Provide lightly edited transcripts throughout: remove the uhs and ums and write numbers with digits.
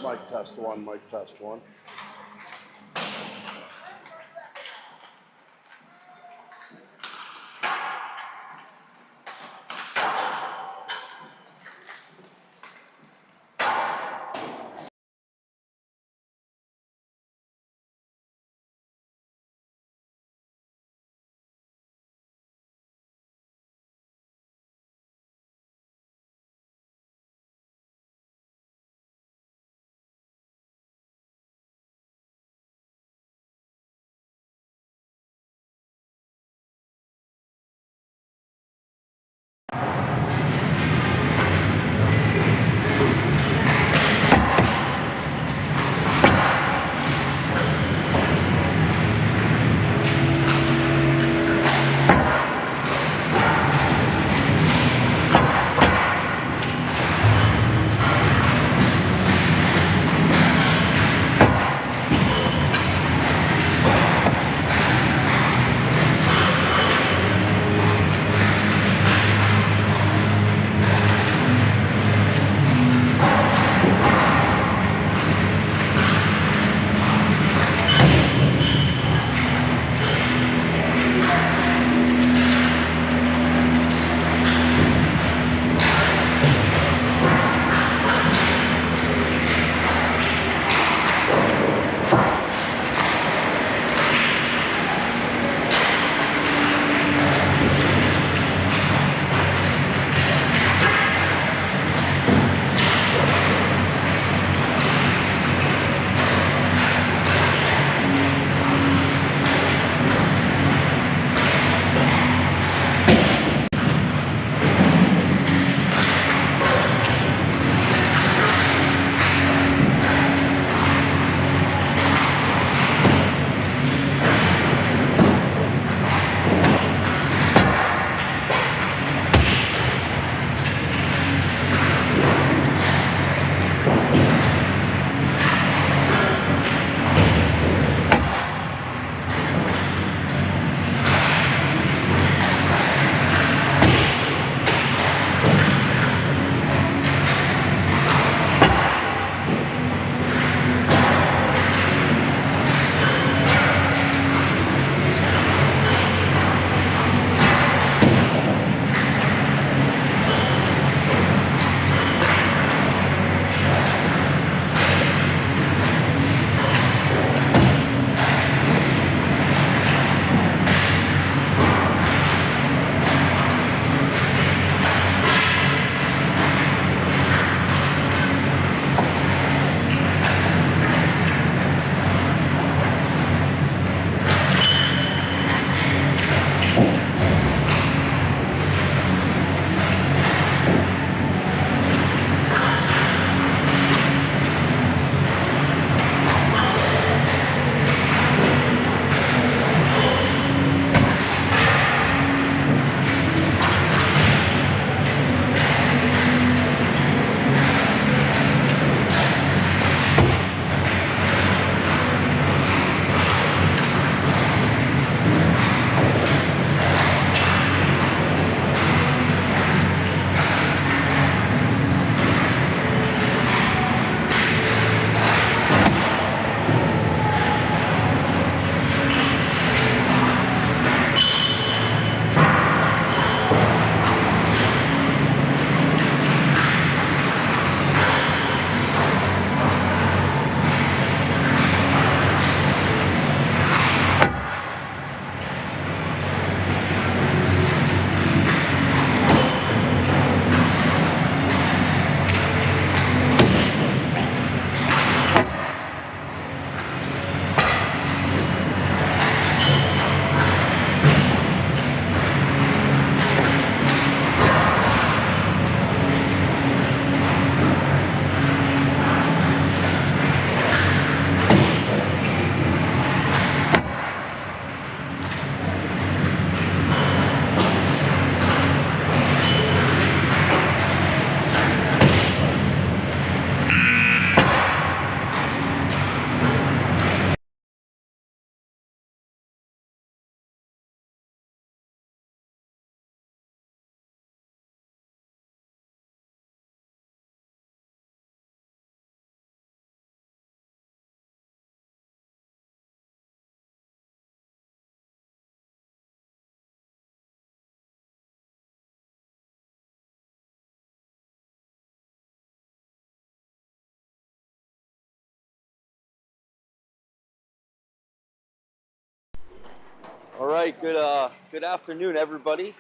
Mic test one, mic test one. right, good afternoon, everybody.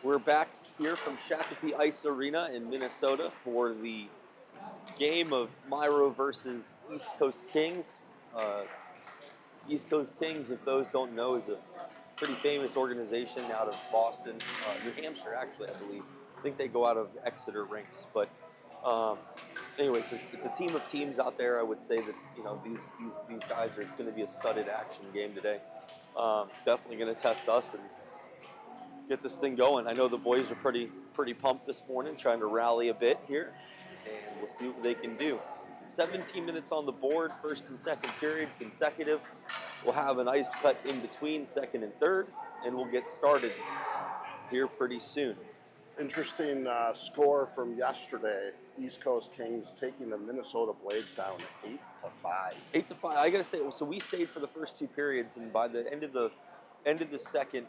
We're back here from Shakopee Ice Arena in Minnesota for the game of Myhro versus East Coast Kings. East Coast Kings, if those don't know, is a pretty famous organization out of Boston, New Hampshire, actually, I believe. I think they go out of Exeter rinks, but anyway, it's a team of teams out there. I would say that these guys are. It's going to be a studded action game today. Definitely going to test us and get this thing going. I know the boys are pretty pumped this morning, trying to rally a bit here, and we'll see what they can do. 17 minutes on the board, first and second period, consecutive. We'll have an ice cut in between second and third, and we'll get started here pretty soon. Interesting score from yesterday. East Coast Kings taking the Minnesota Blades down 8-5. 8-5. I gotta say, so we stayed for the first two periods, and by the end of the second,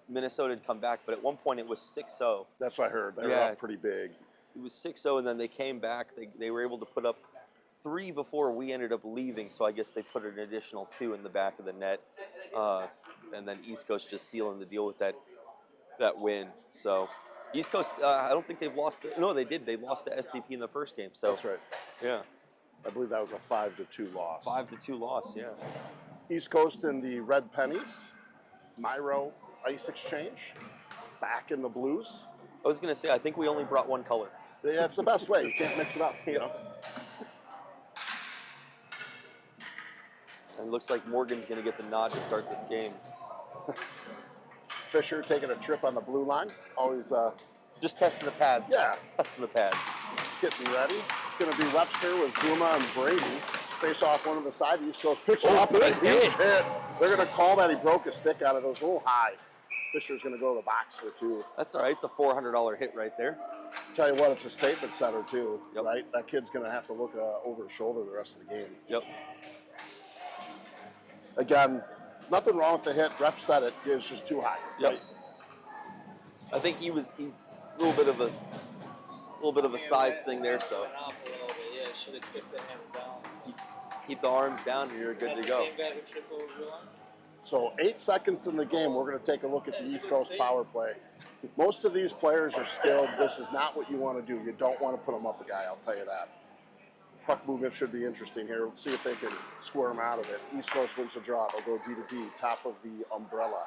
Minnesota had come back. But at one point, it was 6-0. That's what I heard. They were up pretty big. It was 6-0, and then they came back. They were able to put up 3 before we ended up leaving. So I guess they put an additional 2 in the back of the net, and then East Coast just sealing the deal with that win. So. East Coast, I don't think they've lost. No, they did. They lost to SDP in the first game. So that's right. Yeah, I believe that was a 5-2 loss. 5-2 loss. Yeah. East Coast in the red pennies. Myhro Ice Exchange back in the blues. I was gonna say, I think we only brought one color. Yeah, that's the best way. You can't mix it up. You know. And it looks like Morgan's gonna get the nod to start this game. Fisher taking a trip on the blue line. Always just testing the pads. Yeah. Testing the pads. Just getting ready. It's going to be Webster with Zuma and Brady. Face off one on the side. East Coast picks it up. Huge hit. They're going to call that he broke a stick out of it. It was a little high. Fisher's going to go to the box for 2. That's all right. It's a $400 hit right there. Tell you what, it's a statement setter too, right? That kid's going to have to look over his shoulder the rest of the game. Yep. Again, nothing wrong with the hit. Ref said it. It was just too high. Yep. Right? I think he a little bit of a size thing there. So Yeah, should have kept the hands down. Keep the arms down, and you're good to go. Same guy who tripped over Ruan? So 8 seconds in the game, we're going to take a look at the East Coast power play. Most of these players are skilled. This is not what you want to do. You don't want to put them up a guy, I'll tell you that. Puck movement should be interesting here. Let's see if they can square them out of it. East Coast wins the draw. They'll go D to D, top of the umbrella.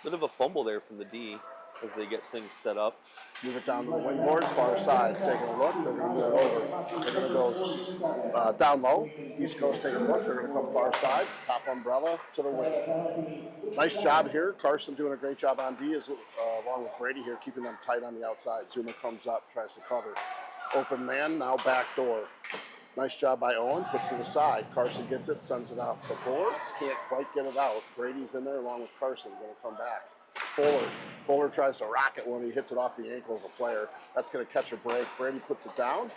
Bit of a fumble there from the D as they get things set up. Move it down to the wing boards, far side. Taking a look. They're going to move it over. They're going to go down low. East Coast taking a look. They're going to come far side, top umbrella to the wing. Nice job here. Carson doing a great job on D, along with Brady here, keeping them tight on the outside. Zuma comes up, tries to cover. Open man, now back door. Nice job by Owen, puts to the side. Carson gets it, sends it off the boards. Can't quite get it out. Brady's in there along with Carson, going to come back. It's Fuller. Fuller tries to rock it when he hits it off the ankle of a player. That's going to catch a break. Brady puts it down.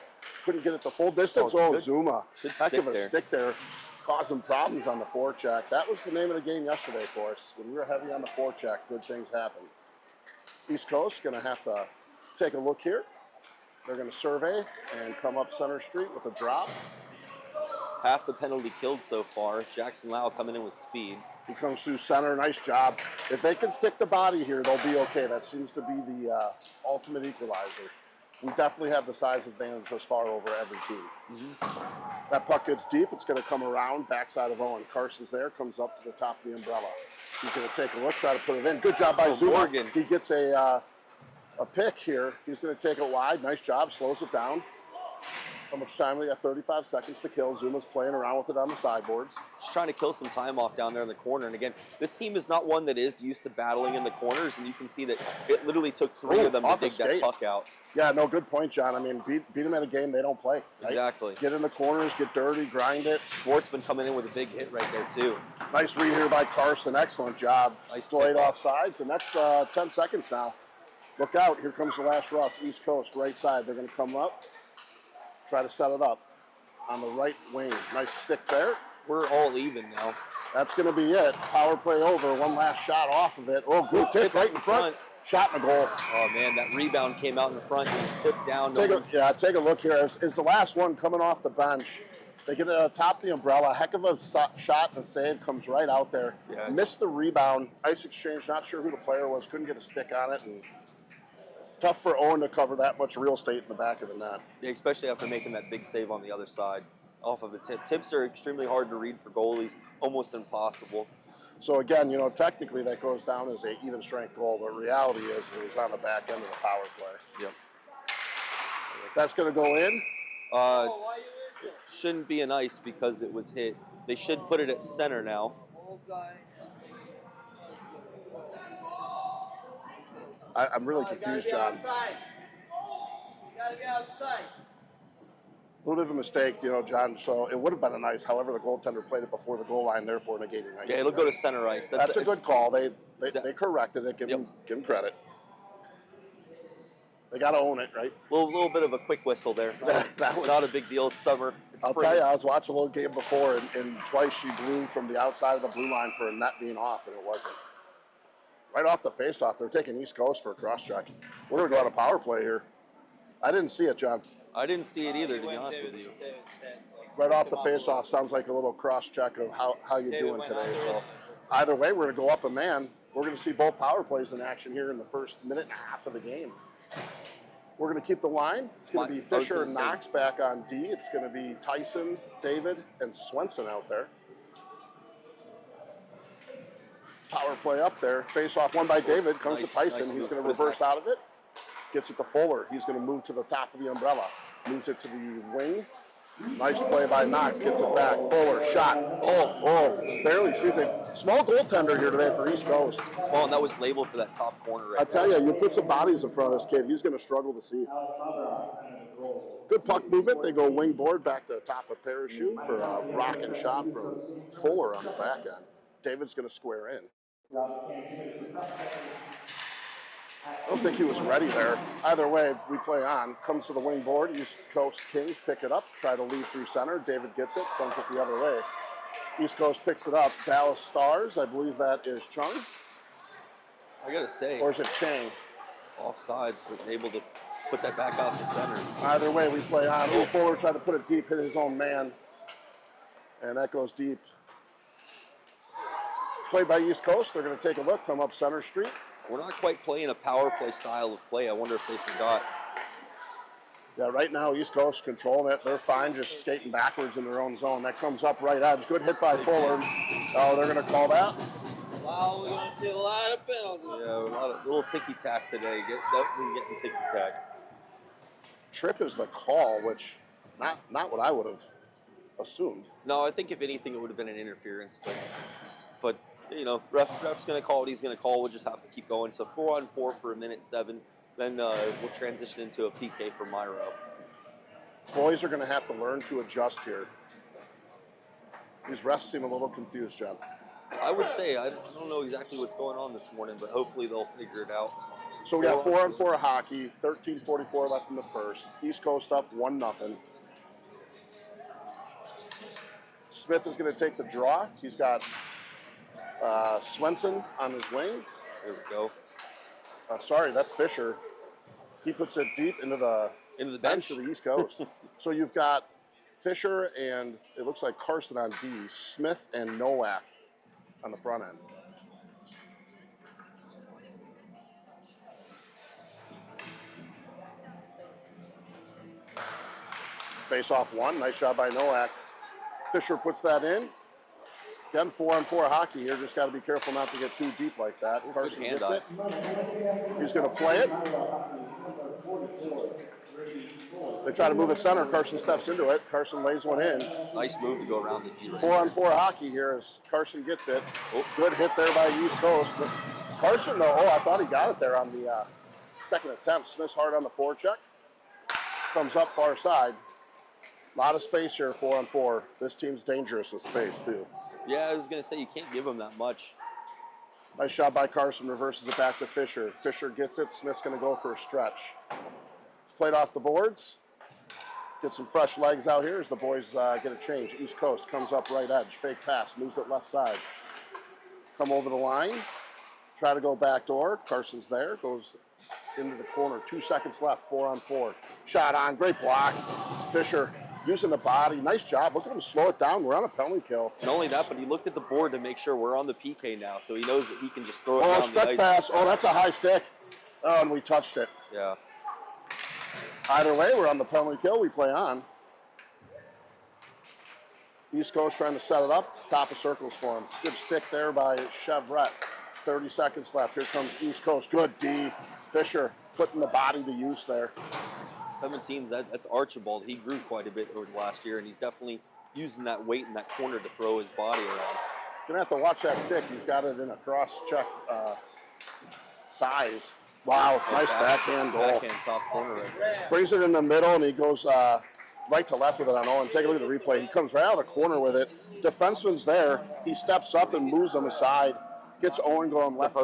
Couldn't get it the full distance. Good, Zuma. Heck of a there. stick there. Causing problems on the forecheck. That was the name of the game yesterday for us. When we were heavy on the forecheck, good things happen. East Coast going to have to take a look here. They're going to survey and come up Center Street with a drop. Half the penalty killed so far. Jackson Lau coming in with speed. He comes through center. Nice job. If they can stick the body here, they'll be okay. That seems to be the ultimate equalizer. We definitely have the size advantage thus far over every team. That puck gets deep. It's going to come around backside of Owen. Carson's there. Comes up to the top of the umbrella. He's going to take a look, try to put it in. Good job by Zuma. Morgan. He gets a pick here. He's going to take it wide. Nice job. Slows it down. How much time? We got 35 seconds to kill. Zuma's playing around with it on the sideboards. Just trying to kill some time off down there in the corner. And again, this team is not one that is used to battling in the corners. And you can see that it literally took 3 of them to dig that puck out. Yeah, no, good point, John. I mean, beat them at a game they don't play. Right? Exactly. Get in the corners, get dirty, grind it. Schwartzman coming in with a big hit right there, too. Nice read here by Carson. Excellent job. Nice delayed offsides. And that's 10 seconds now. Look out. Here comes the last rush. East Coast, right side. They're going to come up. Try to set it up on the right wing. Nice stick there. We're all even now. That's going to be it. Power play over. One last shot off of it. Oh, good tip right in front. Shot in the goal. Oh, man, that rebound came out in front. He was tipped down. Take a look here. Is the last one coming off the bench. They get it on top of the umbrella. Heck of a shot and a save. Comes right out there. Yeah, Missed the rebound. Ice exchange. Not sure who the player was. Couldn't get a stick on it. And tough for Owen to cover that much real estate in the back of the net. Yeah, especially after making that big save on the other side off of a tip. Tips are extremely hard to read for goalies. Almost impossible. So again, you know, technically that goes down as a even strength goal, but reality is it was on the back end of the power play. Yep. That's going to go in. Shouldn't be an ice because it was hit. They should put it at center now. I'm really confused, John. A little bit of a mistake, you know, John. So it would have been a nice. However, the goaltender played it before the goal line, therefore negating ice. Yeah, it'll go to center ice. That's a good call. They corrected it. Give them credit. They got to own it, right? A little bit of a quick whistle there. That was not a big deal. It's summer. It's I'll spring. tell you, I was watching a little game before, and twice she blew from the outside of the blue line for a net being off, and it wasn't. Right off the faceoff, they're taking East Coast for a cross check. We're going to go on a power play here. I didn't see it, John. I didn't see it either, to be honest with you. Right off the faceoff, sounds like a little cross check of how you're doing today. So either way, we're going to go up a man. We're going to see both power plays in action here in the first minute and a half of the game. We're going to keep the line. It's going to be Fisher and Knox back on D. It's going to be Tyson, David, and Swenson out there. Power play up there. Face off one by David. Comes to Tyson. He's going to reverse out of it. Gets it to Fuller. He's going to move to the top of the umbrella. Moves it to the wing. Nice play by Knox. Gets it back. Fuller. Shot. Oh. Barely sees it. Small goaltender here today for East Coast. Small, and that was labeled for that top corner right I tell you, you put some bodies in front of this kid, he's going to struggle to see. Good puck movement. They go wing board back to the top of parachute for a rocket shot from Fuller on the back end. David's going to square in. I don't think he was ready there. Either way, we play on. Comes to the wing board. East Coast Kings pick it up, try to lead through center. David gets it, sends it the other way. East Coast picks it up. Dallas Stars, I believe that is Chung. I got to say. Or is it Chang? Offsides, but able to put that back out to center. Either way, we play on. Move forward, try to put it deep, hit his own man. And that goes deep. Played by East Coast. They're going to take a look, come up Center Street. We're not quite playing a power play style of play. I wonder if they forgot. Yeah, right now East Coast controlling it. They're fine just skating backwards in their own zone. That comes up right edge. Good hit by Fuller. Oh, they're going to call that. Wow, we're going to see a lot of penalties. Yeah, a lot of little ticky-tack today. Definitely getting ticky-tack. Trip is the call, which not what I would have assumed. No, I think if anything it would have been an interference. But you know, ref's going to call what he's going to call. We'll just have to keep going. So 4-on-4 for a minute 7. Then we'll transition into a PK for Myhro. Boys are going to have to learn to adjust here. These refs seem a little confused, John. I would say I don't know exactly what's going on this morning, but hopefully they'll figure it out. So we got 4-on-4 hockey, 13:44 left in the first. East Coast up 1-0. Smith is going to take the draw. He's got Swenson on his wing. There we go. Sorry, that's Fisher. He puts it deep into the bench of the East Coast. So you've got Fisher and it looks like Carson on D, Smith and Nowak on the front end. Face off one, nice job by Nowak. Fisher puts that in. Again, 4-on-4 hockey here. Just got to be careful not to get too deep like that. Carson gets it. He's going to play it. They try to move it center. Carson steps into it. Carson lays one in. Nice move to go around the D. 4-on-4 hockey here as Carson gets it. Good hit there by East Coast. But Carson, though, I thought he got it there on the second attempt. Smith's hard on the forecheck. Comes up far side. A lot of space here, 4-on-4. This team's dangerous with space, too. Yeah, I was going to say, you can't give him that much. Nice shot by Carson, reverses it back to Fisher. Fisher gets it, Smith's going to go for a stretch. It's played off the boards. Get some fresh legs out here as the boys get a change. East Coast comes up right edge, fake pass, moves it left side. Come over the line, try to go back door. Carson's there, goes into the corner. 2 seconds left, 4-on-4. Shot on, great block. Fisher using the body. Nice job. Look at him slow it down. We're on a penalty kill. Not only that, but he looked at the board to make sure we're on the PK now, so he knows that he can just throw it down the Stretch ice. pass. Oh, that's a high stick. Oh, and we touched it. Yeah. Either way, we're on the penalty kill. We play on. East Coast trying to set it up. Top of circles for him. Good stick there by Chevret. 30 seconds left. Here comes East Coast. Good D. Fisher putting the body to use there. 17's, that's Archibald. He grew quite a bit over the last year, and he's definitely using that weight in that corner to throw his body around. Gonna have to watch that stick. He's got it in a cross-check size. Wow, nice backhand goal. Backhand top corner right there. Brings it in the middle, and he goes right to left with it on Owen. Take a look at the replay. He comes right out of the corner with it. Defenseman's there. He steps up and moves him aside. Gets Owen going left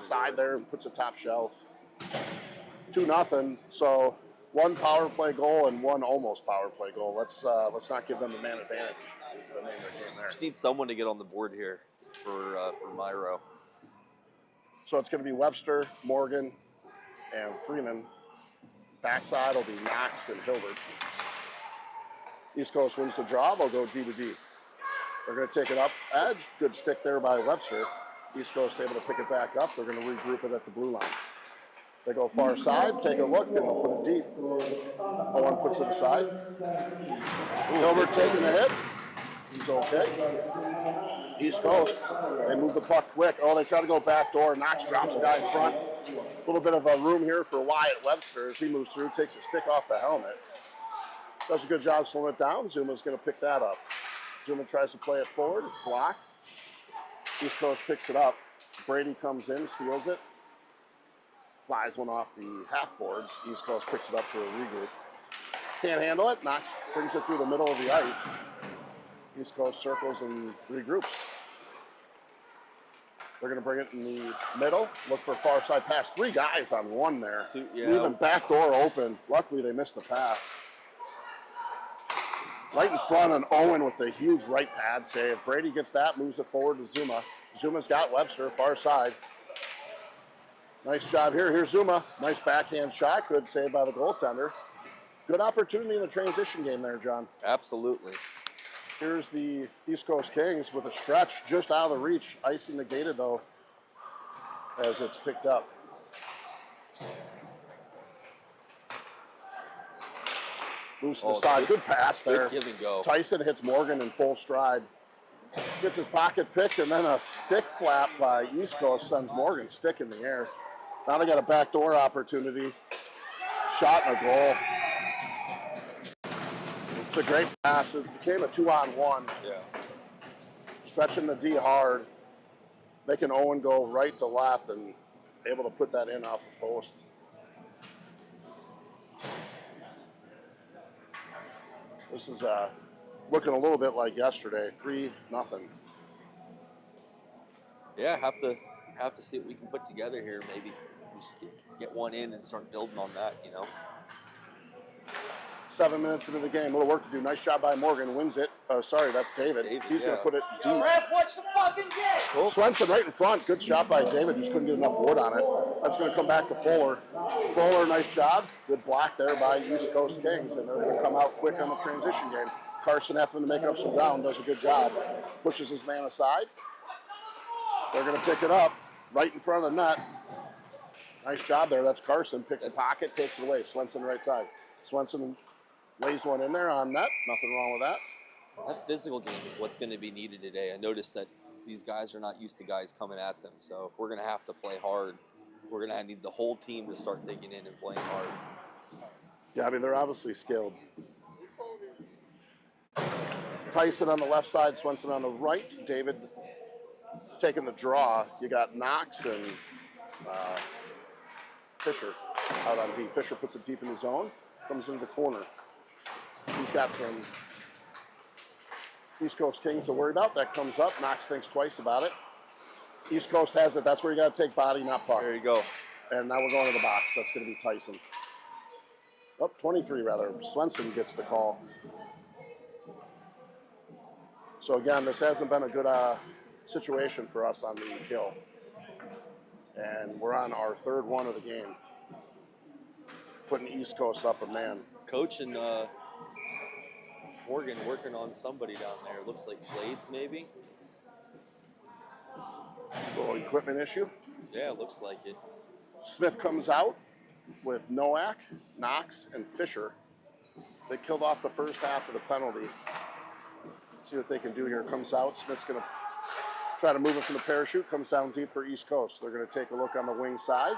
side there and puts a top shelf. 2-0. So one power play goal and one almost power play goal. Let's not give them the man advantage. Is the name of the game there. Just need someone to get on the board here for Myhro. So it's going to be Webster, Morgan, and Freeman. Backside will be Knox and Hilbert. East Coast wins the draw. They'll go D to D. They're going to take it up edge. Good stick there by Webster. East Coast able to pick it back up. They're going to regroup it at the blue line. They go far side, take a look, and they'll put it deep. Owen puts it aside. Hilbert taking the hit. He's okay. East Coast, they move the puck quick. Oh, they try to go back door. Knox drops a guy in front. A little bit of a room here for Wyatt Webster as he moves through, takes a stick off the helmet. Does a good job slowing it down. Zuma's going to pick that up. Zuma tries to play it forward. It's blocked. East Coast picks it up. Brady comes in, steals it. Flies one off the half boards. East Coast picks it up for a regroup. Can't handle it. Knox brings it through the middle of the ice. East Coast circles and regroups. They're going to bring it in the middle. Look for a far side pass. 3 guys on one there. Leaving back door open. Luckily, they missed the pass. Right in front on Owen with the huge right pad save. Brady gets that, moves it forward to Zuma. Zuma's got Webster, far side. Nice job here. Here's Zuma. Nice backhand shot. Good save by the goaltender. Good opportunity in the transition game there, John. Absolutely. Here's the East Coast Kings with a stretch just out of the reach. Icing negated, though, as it's picked up. Moves to the side. Good pass there. Good give and go. Tyson hits Morgan in full stride. Gets his pocket picked, and then a stick flap by East Coast sends Morgan stick in the air. Now they got a backdoor opportunity. Shot and a goal. It's a great pass. It became a 2-on-1. Yeah. Stretching the D hard. Making Owen go right to left and able to put that in off the post. This is looking a little bit like yesterday. 3-0. Yeah, have to see what we can put together here. Maybe just get one in and start building on that, you know. 7 minutes into the game. A little work to do. Nice job by Morgan. Wins it. Oh, sorry, that's David. He's going to put it deep. Ref, watch the fucking game. Cool. Swenson right in front. Good shot by David. Just couldn't get enough wood on it. That's going to come back to Fuller. Fuller, nice job. Good block there by East Coast Kings. And they're going to come out quick on the transition game. Carson having to make up some ground. Does a good job. Pushes his man aside. They're going to pick it up right in front of the net. Nice job there. That's Carson. Picks the pocket, takes it away. Swenson right side. Swenson lays one in there on net. Nothing wrong with that. That physical game is what's going to be needed today. I noticed that these guys are not used to guys coming at them. So if we're going to have to play hard, we're going to need the whole team to start digging in and playing hard. Yeah, I mean, they're obviously skilled. Tyson on the left side, Swenson on the right. David taking the draw. You got Knox and Fisher out on D. Fisher puts it deep in the zone, comes into the corner. He's got some East Coast Kings to worry about. That comes up. Knox thinks twice about it. East Coast has it. That's where you got to take body, not puck. There you go. And now we're going to the box. That's going to be Tyson. Oh, 23 rather. Swenson gets the call. So again, this hasn't been a good situation for us on the kill. And we're on our third one of the game. Putting East Coast up a man. Coach and Morgan working on somebody down there. Looks like blades, maybe. Little equipment issue. Yeah, looks like it. Smith comes out with Nowak, Knox, and Fisher. They killed off the first half of the penalty. Let's see what they can do here. Comes out. Smith's going to try to move it from the parachute. Comes down deep for East Coast. They're going to take a look on the wing side.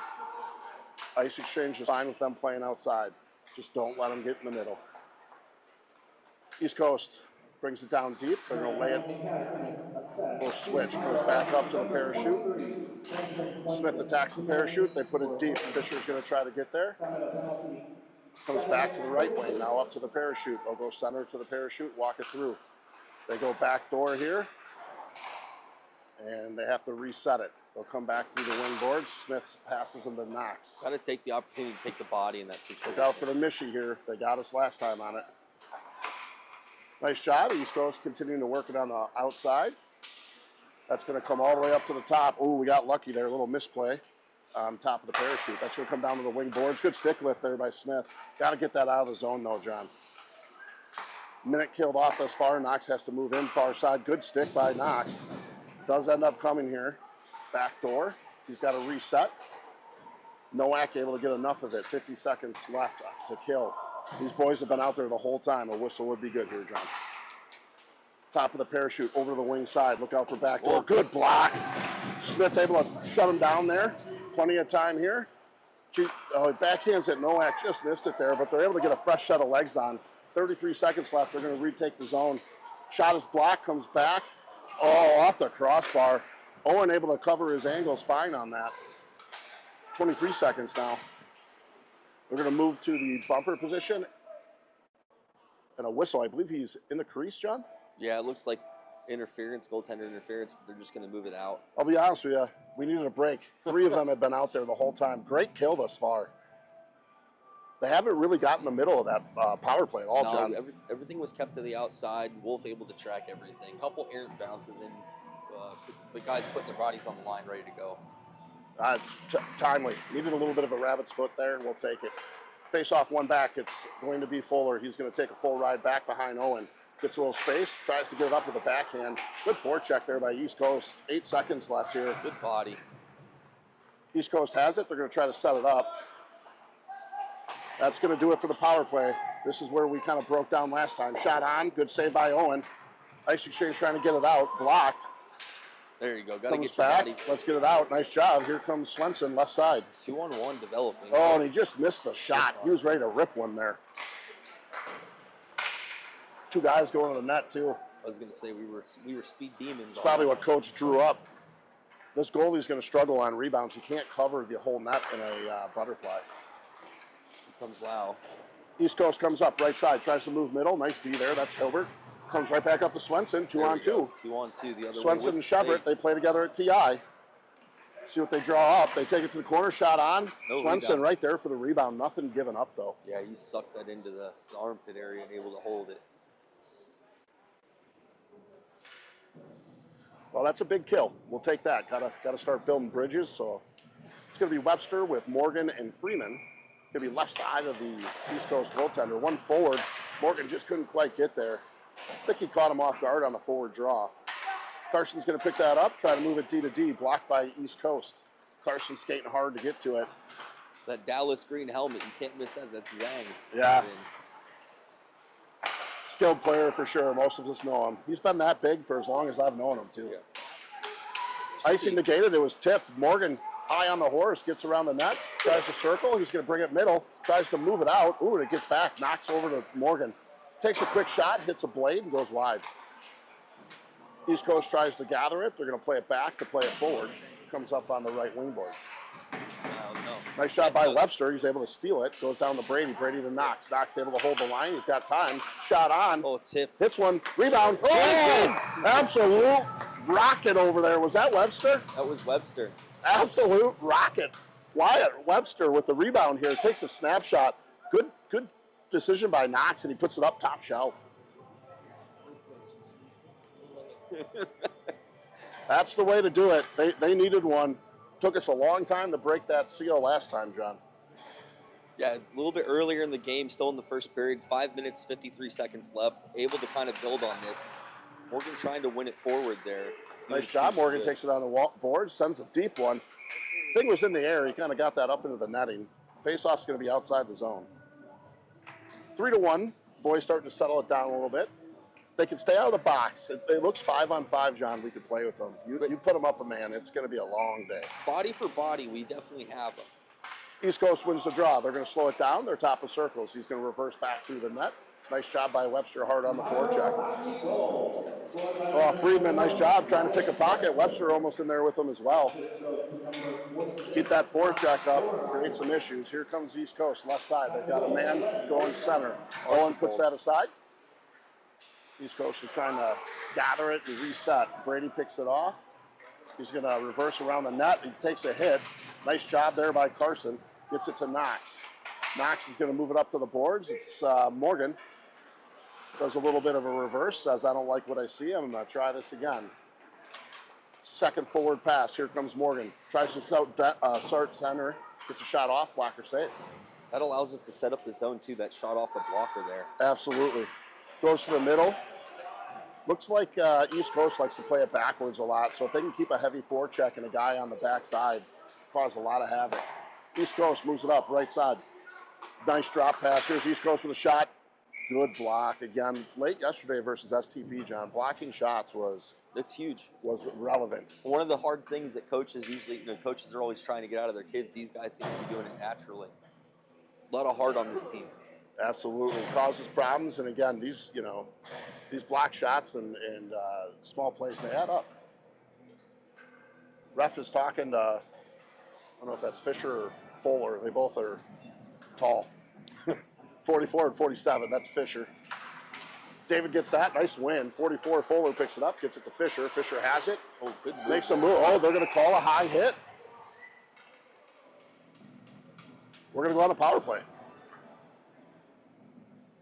Ice exchange is fine with them playing outside. Just don't let them get in the middle. East Coast brings it down deep. They're going to lay it. Little switch. Goes back up to the parachute. Smith attacks the parachute. They put it deep. Fisher's going to try to get there. Comes back to the right wing. Now up to the parachute. They'll go center to the parachute. Walk it through. They go back door here. And they have to reset it. They'll come back through the wing boards. Smith passes them to Knox. Got to take the opportunity to take the body in that situation. Look out for the Michi here. They got us last time on it. Nice job. East Coast continuing to work it on the outside. That's going to come all the way up to the top. Ooh, we got lucky there. A little misplay on top of the parachute. That's going to come down to the wing boards. Good stick lift there by Smith. Got to get that out of the zone, though, John. Minute killed off thus far. Knox has to move in far side. Good stick by Knox. Does end up coming here. Back door. He's got to reset. Nowak able to get enough of it. 50 seconds left to kill. These boys have been out there the whole time. A whistle would be good here, John. Top of the parachute over to the wing side. Look out for back door. Good block. Smith able to shut him down there. Plenty of time here. Backhands at Nowak. Just missed it there, but they're able to get a fresh set of legs on. 33 seconds left. They're going to retake the zone. Shot is blocked. Comes back. Oh, off the crossbar. Owen able to cover his angles fine on that. 23 seconds now. We're going to move to the bumper position. And a whistle. I believe he's in the crease, John? Yeah, it looks like interference, goaltender interference, but they're just going to move it out. I'll be honest with you. We needed a break. 3 of them had been out there the whole time. Great kill thus far. They haven't really gotten in the middle of that power play at all, no, John. Everything was kept to the outside. Wolf able to track everything. Couple errant bounces in, but guys putting their bodies on the line, ready to go. Timely. Needed a little bit of a rabbit's foot there. We'll take it. Face off one back. It's going to be Fuller. He's going to take a full ride back behind Owen. Gets a little space. Tries to get it up with a backhand. Good forecheck there by East Coast. 8 seconds left here. Good body. East Coast has it. They're going to try to set it up. That's going to do it for the power play. This is where we kind of broke down last time. Shot on. Good save by Owen. Ice exchange trying to get it out. Blocked. There you go. Got to get Comes your back. body. Let's get it out. Nice job. Here comes Swenson, left side. 2-on-1 developing. Oh, and he just missed the shot. He was ready to rip one there. 2 guys going to the net, too. I was going to say we were speed demons. It's probably what Coach drew up. This goalie's going to struggle on rebounds. He can't cover the whole net in a butterfly. Here comes Lau. East Coast comes up, right side, tries to move middle. Nice D there. That's Hilbert. Comes right back up to Swenson. 2-on-2. 2-on-2 the other Swenson way. and Shepard, they play together at TI. See what they draw up. They take it to the corner, shot on. No Swenson rebound. right there for the rebound. Nothing given up, though. Yeah, he sucked that into the armpit area and able to hold it. Well, that's a big kill. We'll take that. Gotta start building bridges. So it's going to be Webster with Morgan and Freeman. Going to be left side of the East Coast goaltender. One forward. Morgan just couldn't quite get there. I think he caught him off guard on the forward draw. Carson's going to pick that up, try to move it D to D, blocked by East Coast. Carson's skating hard to get to it. That Dallas green helmet, you can't miss that. That's Zhang. Yeah. Skilled player for sure. Most of us know him. He's been that big for as long as I've known him, too. Yeah. Icing negated. It was tipped. Morgan, high on the horse, gets around the net, tries to circle. He's going to bring it middle, tries to move it out. Ooh, and it gets back, knocks over to Morgan. Takes a quick shot, hits a blade, and goes wide. East Coast tries to gather it. They're going to play it back to play it forward. Comes up on the right wing board. No. Nice shot by Webster. He's able to steal it. Goes down to Brady. Brady to Knox. Knox able to hold the line. He's got time. Shot on. Oh, tip. Hits one. Rebound. Oh, absolute rocket over there. Was that Webster? That was Webster. Absolute rocket. Wyatt Webster with the rebound here. Takes a snapshot. Good decision by Knox, and he puts it up top shelf. That's the way to do it. They needed one. Took us a long time to break that seal last time, John. Yeah, a little bit earlier in the game, still in the first period, 5 minutes, 53 seconds left, able to kind of build on this. Morgan trying to win it forward there. Nice job. Morgan takes it on the board, sends a deep one. Thing was in the air. He kind of got that up into the netting. Face-off's going to be outside the zone. 3-1. Boys starting to settle it down a little bit. They can stay out of the box. It looks 5-on-5, John. We could play with them. You put them up a man, it's going to be a long day. Body for body, we definitely have them. East Coast wins the draw. They're going to slow it down. They're top of circles. He's going to reverse back through the net. Nice job by Webster, hard on the forecheck. Oh, Friedman, nice job trying to pick a pocket. Webster almost in there with him as well. Keep that forecheck up, create some issues. Here comes East Coast, left side. They've got a man going center. Owen puts that aside. East Coast is trying to gather it and reset. Brady picks it off. He's going to reverse around the net. He takes a hit. Nice job there by Carson. Gets it to Knox. Knox is going to move it up to the boards. It's Morgan. Does a little bit of a reverse. Says, I don't like what I see. I'm going to try this again. Second forward pass. Here comes Morgan. Tries to start center. Gets a shot off. Blocker safe. That allows us to set up the zone, too. That shot off the blocker there. Absolutely. Goes to the middle. Looks like East Coast likes to play it backwards a lot. So if they can keep a heavy forecheck and a guy on the backside, cause a lot of havoc. East Coast moves it up, right side. Nice drop pass. Here's East Coast with a shot. Good block. Again, late yesterday versus STP, John. Blocking shots was huge. Was relevant. One of the hard things that coaches usually, coaches are always trying to get out of their kids. These guys seem to be doing it naturally. A lot of heart on this team. Absolutely. Causes problems. And again, these block shots and small plays, they add up. Ref is talking to, I don't know if that's Fisher or Fuller. They both are tall. 44 and 47, that's Fisher. David gets that, nice win. 44, Fuller picks it up, gets it to Fisher. Fisher has it. Oh, good move. Makes a move. Oh, they're going to call a high hit. We're going to go on a power play.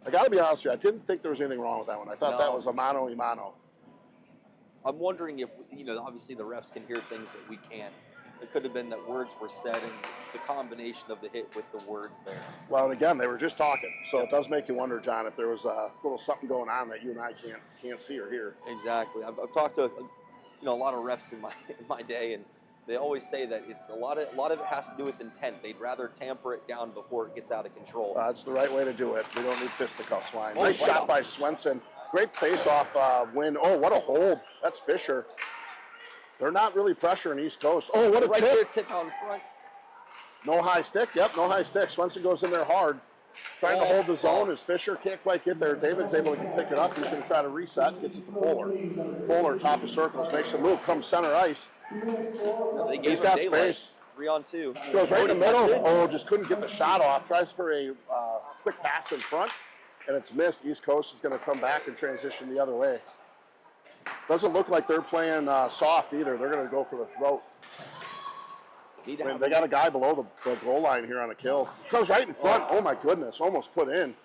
I got to be honest with you, I didn't think there was anything wrong with that one. I thought that was a mano-a-mano. I'm wondering if, obviously the refs can hear things that we can't. It could have been that words were said, and it's the combination of the hit with the words there. Well, and again, they were just talking, so it does make you wonder, John, if there was a little something going on that you and I can't see or hear. Exactly. I've talked to a lot of refs in my day, and they always say that it's a lot of it has to do with intent. They'd rather tamper it down before it gets out of control. That's the right way to do it. We don't need fisticuffs flying. Oh, nice shot by Swenson. Great face-off win. Oh, what a hold. That's Fisher. They're not really pressuring East Coast. Oh, what a right tip. there, tip out in front. No high stick. Yep, no high stick. Swenson goes in there hard. Trying to hold the zone as Fisher can't quite get there. David's able to pick it up. He's going to try to reset. Gets it to Fuller. Fuller, top of circles, makes a move. Comes center ice. He's got space. 3-on-2. Goes right in the middle. Oh, just couldn't get the shot off. Tries for a quick pass in front, and it's missed. East Coast is going to come back and transition the other way. Doesn't look like they're playing soft either. They're going to go for the throat. They got a guy below the goal line here on a kill. Comes right in front. Oh, my goodness. Almost put in.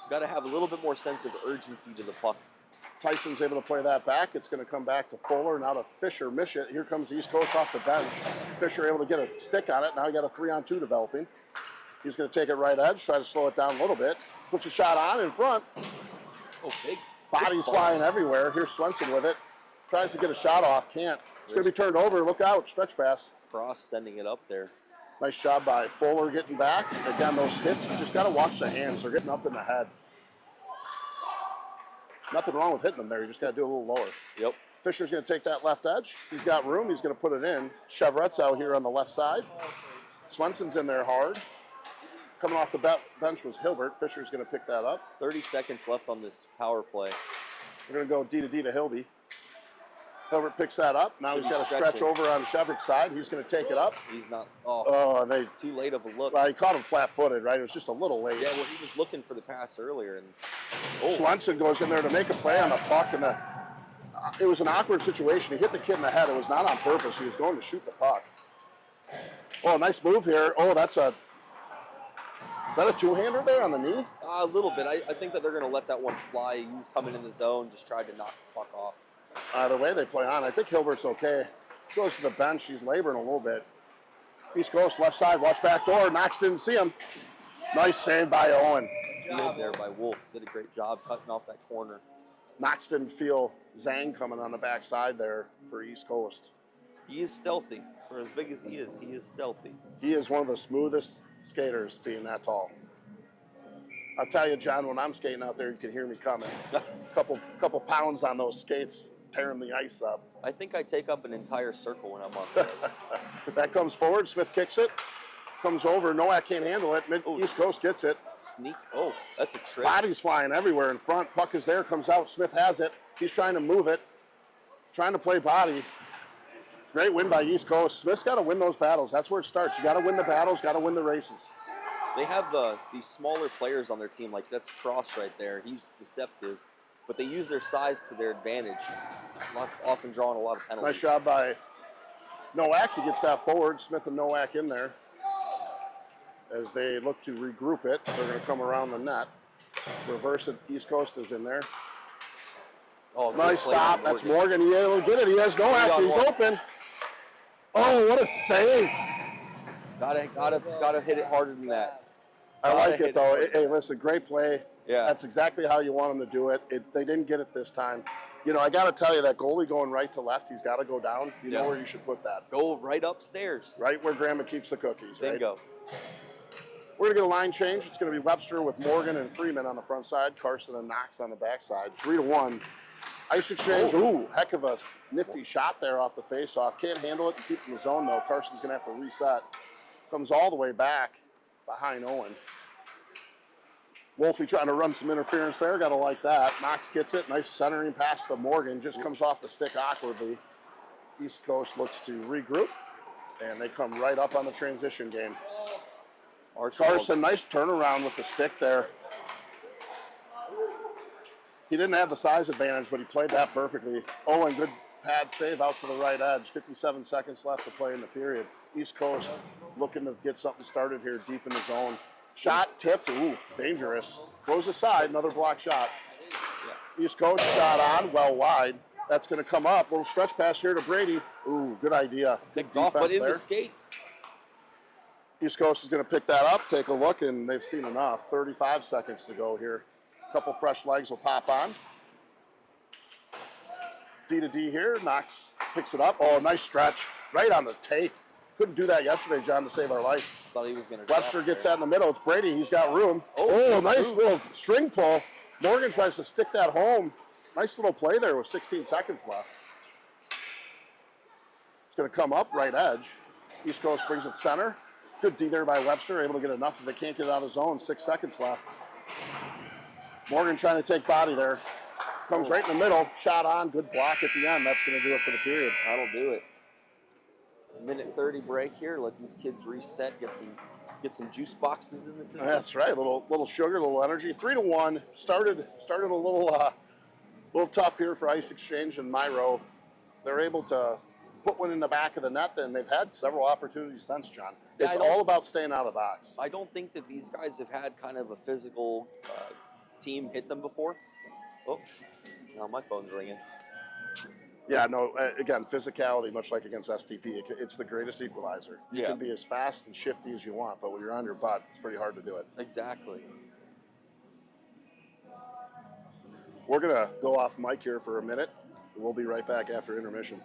Got to have a little bit more sense of urgency to the puck. Tyson's able to play that back. It's going to come back to Fuller. Now to Fisher. Miss it. Here comes East Coast off the bench. Fisher able to get a stick on it. Now you got a 3-on-2 developing. He's going to take it right edge, try to slow it down a little bit. Puts a shot on in front. Oh, big. Bodies flying everywhere. Here's Swenson with it. Tries to get a shot off. Can't. It's going to be turned over. Look out. Stretch pass. Cross sending it up there. Nice job by Fuller getting back. Again, those hits, you just got to watch the hands. They're getting up in the head. Nothing wrong with hitting them there. You just got to do a little lower. Yep. Fisher's going to take that left edge. He's got room. He's going to put it in. Chevrette's out here on the left side. Swenson's in there hard. Coming off the bench was Hilbert. Fisher's going to pick that up. 30 seconds left on this power play. We're going to go D to D to Hilby. Hilbert picks that up. Now he's got to stretch over on Chevrette's side. He's going to take it up. He's not. Too late of a look. Well, he caught him flat-footed, right? It was just a little late. Yeah, well, he was looking for the pass earlier, and Swenson goes in there to make a play on the puck, and it was an awkward situation. He hit the kid in the head. It was not on purpose. He was going to shoot the puck. Oh, nice move here. Oh, is that a two-hander there on the knee? A little bit. I think that they're going to let that one fly. He was coming in the zone, just tried to knock the puck off. Either way they play on. I think Hilbert's okay. Goes to the bench. He's laboring a little bit. East Coast, left side. Watch back door. Knox didn't see him. Nice save by Owen. Sealed there by Wolf. Did a great job cutting off that corner. Knox didn't feel Zhang coming on the backside there for East Coast. He is stealthy. For as big as he is stealthy. He is one of the smoothest skaters, being that tall. I'll tell you, John, when I'm skating out there, you can hear me coming. couple pounds on those skates, tearing the ice up. I think I take up an entire circle when I'm on those. That comes forward. Smith kicks it. Comes over. Nowak can't handle it. East Coast gets it. Sneak. Oh, that's a trick. Body's flying everywhere in front. Puck is there. Comes out. Smith has it. He's trying to move it. Trying to play body. Great win by East Coast. Smith's got to win those battles. That's where it starts. You got to win the battles. Got to win the races. They have these smaller players on their team. Like that's Cross right there. He's deceptive. But they use their size to their advantage. Often drawing a lot of penalties. Nice job by Nowak. He gets that forward. Smith and Nowak in there. As they look to regroup it, they're going to come around the net. Reverse it. East Coast is in there. Oh, nice stop. That's Morgan. He'll get it. He has Nowak. He's open. Oh, what a save. Gotta hit it harder than that. I like it, though. Hey, listen, great play. Yeah. That's exactly how you want them to do it. They didn't get it this time. You know, I got to tell you, that goalie going right to left, he's got to go down. You know where you should put that. Go right upstairs. Right where Grandma keeps the cookies, right? Bingo. We're going to get a line change. It's going to be Webster with Morgan and Freeman on the front side. Carson and Knox on the back side. 3-1. Ice exchange. Ooh, heck of a nifty shot there off the face-off. Can't handle it and keep in the zone, though. Carson's going to have to reset. Comes all the way back behind Owen. Wolfie trying to run some interference there. Got to like that. Knox gets it. Nice centering pass to Morgan. Just comes off the stick awkwardly. East Coast looks to regroup, and they come right up on the transition game. Carson, nice turnaround with the stick there. He didn't have the size advantage, but he played that perfectly. Owen, good pad save out to the right edge. 57 seconds left to play in the period. East Coast looking to get something started here deep in the zone. Shot tipped. Ooh, dangerous. Goes aside, another block shot. East Coast shot on, well wide. That's going to come up. Little stretch pass here to Brady. Ooh, good idea. Picked off, but in the skates. East Coast is going to pick that up, take a look, and they've seen enough. 35 seconds to go here. A couple fresh legs will pop on. D to D here. Knox picks it up. Oh, nice stretch. Right on the tape. Couldn't do that yesterday, John, to save our life. Thought he was going to. Webster gets that in the middle. It's Brady. He's got room. Oh, nice little string pull. Morgan tries to stick that home. Nice little play there with 16 seconds left. It's going to come up right edge. East Coast brings it center. Good D there by Webster, able to get enough if they can't get it out of the zone. 6 seconds left. Morgan trying to take body there. Comes right in the middle. Shot on. Good block at the end. That's going to do it for the period. That'll do it. Minute 30 break here. Let these kids reset. Get some juice boxes in the system. That's right. Little sugar, little energy. 3-1. Started a little tough here for Ice Exchange and Myhro. They're able to put one in the back of the net. Then they've had several opportunities since, John. It's all about staying out of the box. I don't think that these guys have had kind of a physical team hit them before. Oh, now my phone's ringing. Yeah, no, again, physicality, much like against STP, it's the greatest equalizer. You can be as fast and shifty as you want, but when you're on your butt, it's pretty hard to do it. Exactly. We're going to go off mic here for a minute. We'll be right back after intermission.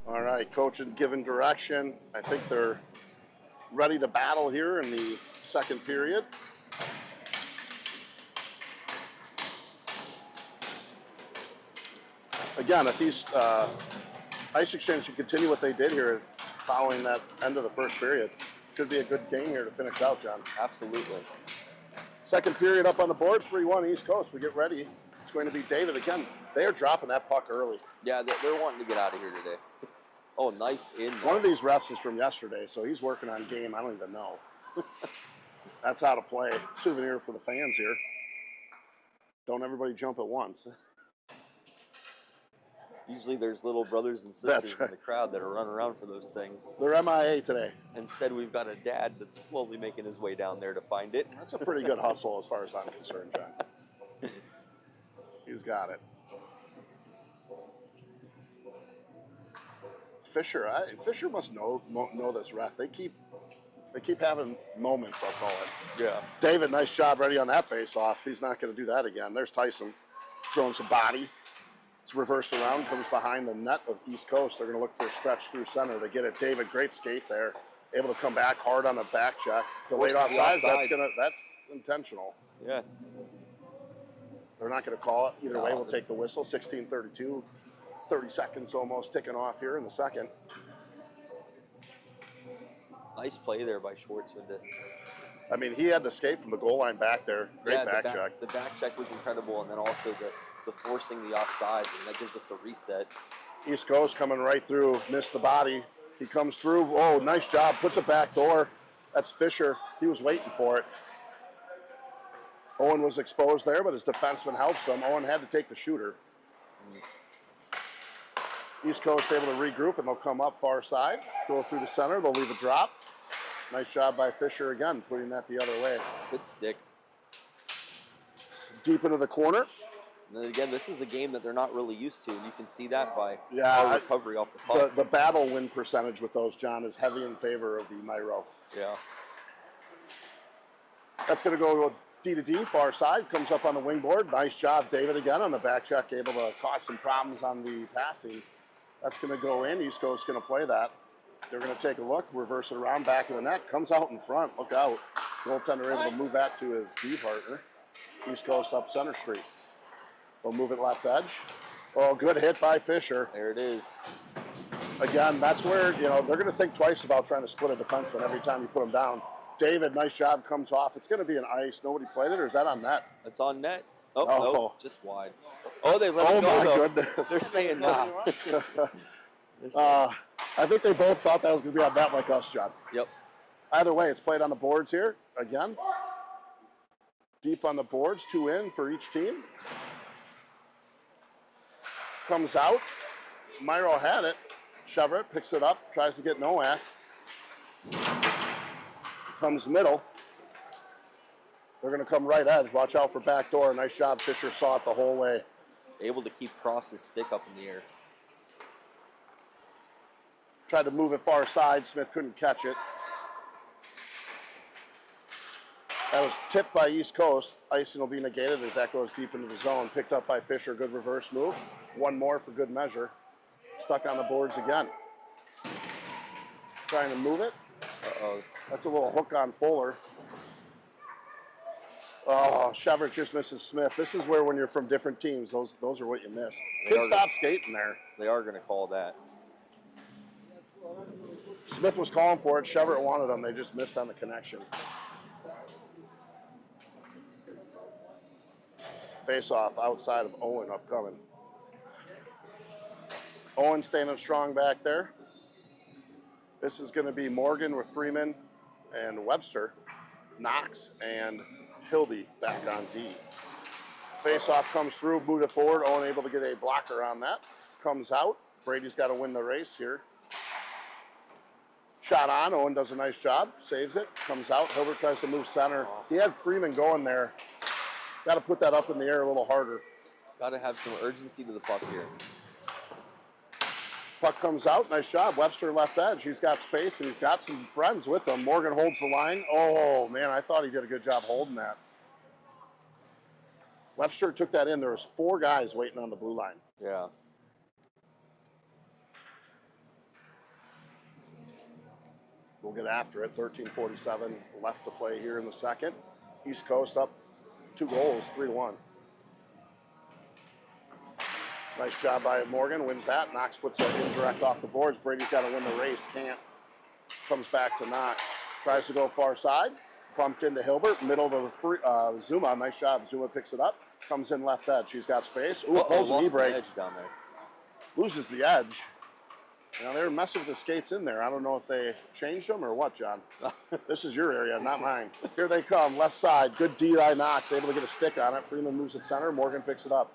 All right, coach and given direction. I think they're ready to battle here in the second period. Again, if these Ice Exchange can continue what they did here following that end of the first period, should be a good game here to finish out, John. Absolutely. Second period up on the board, 3-1 East Coast. We get ready. It's going to be David again. They are dropping that puck early. Yeah, they're wanting to get out of here today. Oh, nice in. One of these refs is from yesterday, so he's working on game. I don't even know. That's how to play. Souvenir for the fans here. Don't everybody jump at once. Usually there's little brothers and sisters in the crowd that are running around for those things. They're MIA today. Instead, we've got a dad that's slowly making his way down there to find it. That's a pretty good hustle as far as I'm concerned, John. He's got it. Fisher must know this ref. They keep having moments, I'll call it. Yeah. David, nice job ready on that face-off. He's not going to do that again. There's Tyson throwing some body. It's reversed around, comes behind the net of East Coast. They're going to look for a stretch through center. They get it. David, great skate there. Able to come back hard on a back check. The late offsides, that's intentional. Yeah. They're not going to call it. Either way, we'll take the whistle. 16:32, 30 seconds almost ticking off here in the second. Nice play there by Schwartzman. I mean, he had to skate from the goal line back there. Great back check. The back check was incredible, and then also the forcing the offsides, and that gives us a reset. East Coast coming right through, missed the body. He comes through. Oh, nice job. Puts it back door. That's Fisher. He was waiting for it. Owen was exposed there, but his defenseman helps him. Owen had to take the shooter. East Coast able to regroup, and they'll come up far side, go through the center. They'll leave a drop. Nice job by Fisher again, putting that the other way. Good stick. Deep into the corner. And then again, this is a game that they're not really used to, and you can see that by our recovery off the puck. The battle win percentage with those, John, is heavy in favor of the Myhro. Yeah. That's going to go D to D, far side, comes up on the wing board. Nice job, David, again on the back check, able to cause some problems on the passing. That's going to go in. East Coast going to play that. They're going to take a look, reverse it around, back of the net, comes out in front. Look out. Goaltender able to move that to his D partner. East Coast up center street. They'll move it left edge. Oh, good hit by Fisher. There it is. Again, that's where, they're going to think twice about trying to split a defenseman every time you put him down. David, nice job, comes off. It's going to be an ice. Nobody played it, or is that on net? It's on net. Oh, no, just wide. Oh, they let it go, my though. Goodness. They're saying nah. I think they both thought that was going to be on net like us, John. Yep. Either way, it's played on the boards here. Again, deep on the boards, 2 in for each team. Comes out. Myhro had it. Chevrolet picks it up, tries to get Nowak. Comes middle. They're going to come right edge. Watch out for back door. Nice job. Fisher saw it the whole way. Able to keep Cross's stick up in the air. Tried to move it far side. Smith couldn't catch it. That was tipped by East Coast. Icing will be negated as that goes deep into the zone. Picked up by Fisher. Good reverse move. One more for good measure. Stuck on the boards again. Trying to move it. Uh-oh. That's a little hook on Fuller. Oh, Chevrolet just misses Smith. This is where, when you're from different teams, those are what you miss. Kid stop skating there. They are going to call that. Smith was calling for it. Chevrolet wanted them. They just missed on the connection. Face-off outside of Owen upcoming. Owen standing strong back there. This is going to be Morgan with Freeman and Webster. Knox and Hilby back on D. Face-off comes through, moved it forward. Owen able to get a blocker on that. Comes out. Brady's got to win the race here. Shot on. Owen does a nice job. Saves it. Comes out. Hilbert tries to move center. He had Freeman going there. Got to put that up in the air a little harder. Got to have some urgency to the puck here. Puck comes out. Nice job. Webster left edge. He's got space, and he's got some friends with him. Morgan holds the line. Oh, man, I thought he did a good job holding that. Webster took that in. There was 4 guys waiting on the blue line. Yeah. We'll get after it. 13:47 left to play here in the second. East Coast up 2 goals, 3-1. Nice job by Morgan, wins that. Knox puts it indirect off the boards. Brady's got to win the race, can't. Comes back to Knox. Tries to go far side. Bumped into Hilbert, middle to the Zuma. Nice job. Zuma picks it up. Comes in left edge. He's got space. Ooh, pulls a knee break. Edge down there. Loses the edge. Now, they were messing with the skates in there. I don't know if they changed them or what, John. This is your area, not mine. Here they come, left side. Good D by Knox, able to get a stick on it. Freeman moves it center. Morgan picks it up.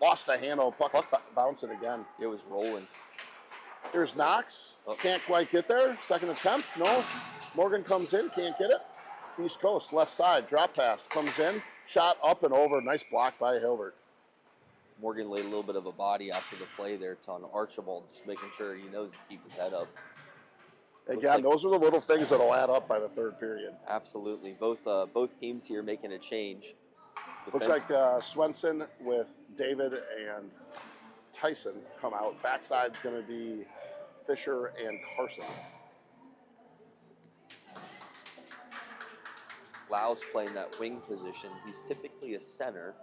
Lost the handle. Puck is bouncing again. It was rolling. Here's Knox. Can't quite get there. Second attempt. No. Morgan comes in. Can't get it. East Coast, left side. Drop pass. Comes in. Shot up and over. Nice block by Hilbert. Morgan laid a little bit of a body after the play there on Archibald, just making sure he knows to keep his head up. Again, those are the little things that'll add up by the third period. Absolutely. Both teams here making a change. Looks like Swenson with David and Tyson come out. Backside's going to be Fisher and Carson. Lau's playing that wing position. He's typically a center.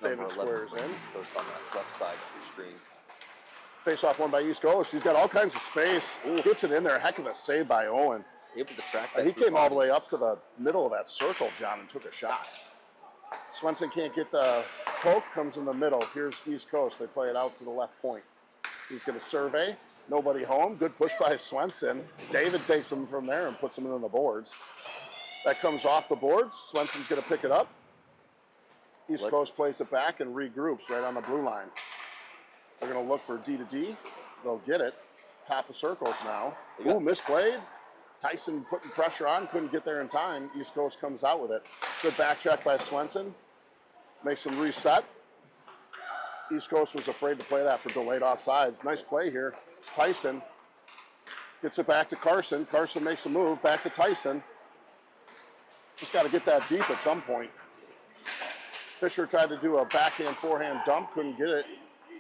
David squares in. East Coast on that left side of the screen. Face off one by East Coast. He's got all kinds of space. Ooh, gets it in there. Heck of a save by Owen. Able to track that. He came all the way up to the middle of that circle, John, and took a shot. Swenson can't get the poke. Comes in the middle. Here's East Coast. They play it out to the left point. He's going to survey. Nobody home. Good push by Swenson. David takes him from there and puts him in the boards. That comes off the boards. Swenson's going to pick it up. East Coast plays it back and regroups right on the blue line. They're going to look for D to D. They'll get it. Top of circles now. Ooh, misplayed. Tyson putting pressure on. Couldn't get there in time. East Coast comes out with it. Good back check by Swenson. Makes him reset. East Coast was afraid to play that for delayed offsides. Nice play here. It's Tyson. Gets it back to Carson. Carson makes a move. Back to Tyson. Just got to get that deep at some point. Fisher tried to do a backhand, forehand dump, couldn't get it.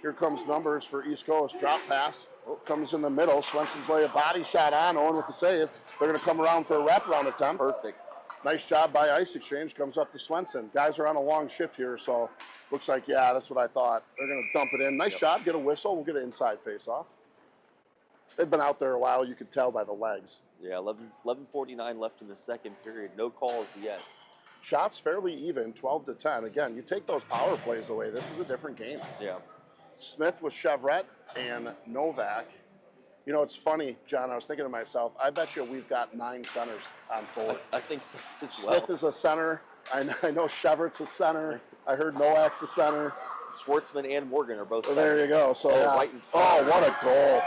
Here comes numbers for East Coast. Drop pass, comes in the middle. Swenson's lay a body shot on, Owen with the save. They're going to come around for a wraparound attempt. Perfect. Nice job by Ice Exchange, comes up to Swenson. Guys are on a long shift here, so looks like, yeah, that's what I thought. They're going to dump it in. Nice job, get a whistle. We'll get an inside face-off. They've been out there a while, you could tell by the legs. Yeah, 11:49 left in the second period. No calls yet. Shots fairly even, 12-10. Again, you take those power plays away, this is a different game. Yeah. Smith with Chevret and Novak. You know, it's funny, John, I was thinking to myself, I bet you we've got 9 centers on forward. I think so as well. Smith is a center. I know Chevret's a center. I heard Nowak's a center. Schwartzman and Morgan are both centers. There you go. So, White and Fowler. Oh, what a goal.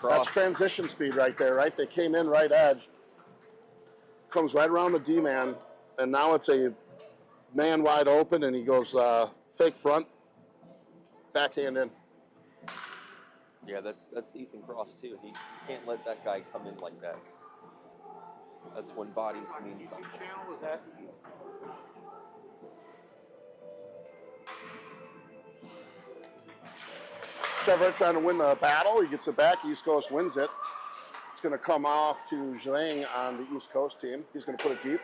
That's transition speed right there, right? They came in right edge. Comes right around the D-man. And now it's a man wide open, and he goes fake front, backhand in. Yeah, that's Ethan Cross, too. He can't let that guy come in like that. That's when bodies mean something. Was that? Chevret trying to win the battle. He gets it back. East Coast wins it. It's going to come off to Zhang on the East Coast team. He's going to put it deep.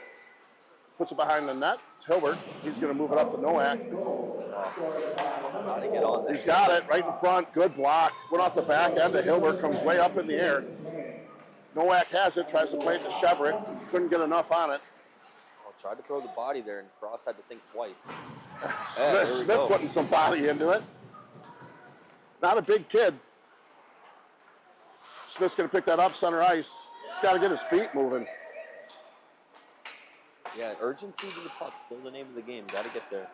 Puts it behind the net. It's Hilbert. He's going to move it up to Nowak. Gotta get on there. He's got it right in front. Good block. Went off the back end of Hilbert. Comes way up in the air. Nowak has it. Tries to play it to Chevret. Couldn't get enough on it. Tried to throw the body there, and Cross had to think twice. Smith putting some body into it. Not a big kid. Smith's going to pick that up center ice. He's got to get his feet moving. Yeah, urgency to the puck, still the name of the game. Got to get there.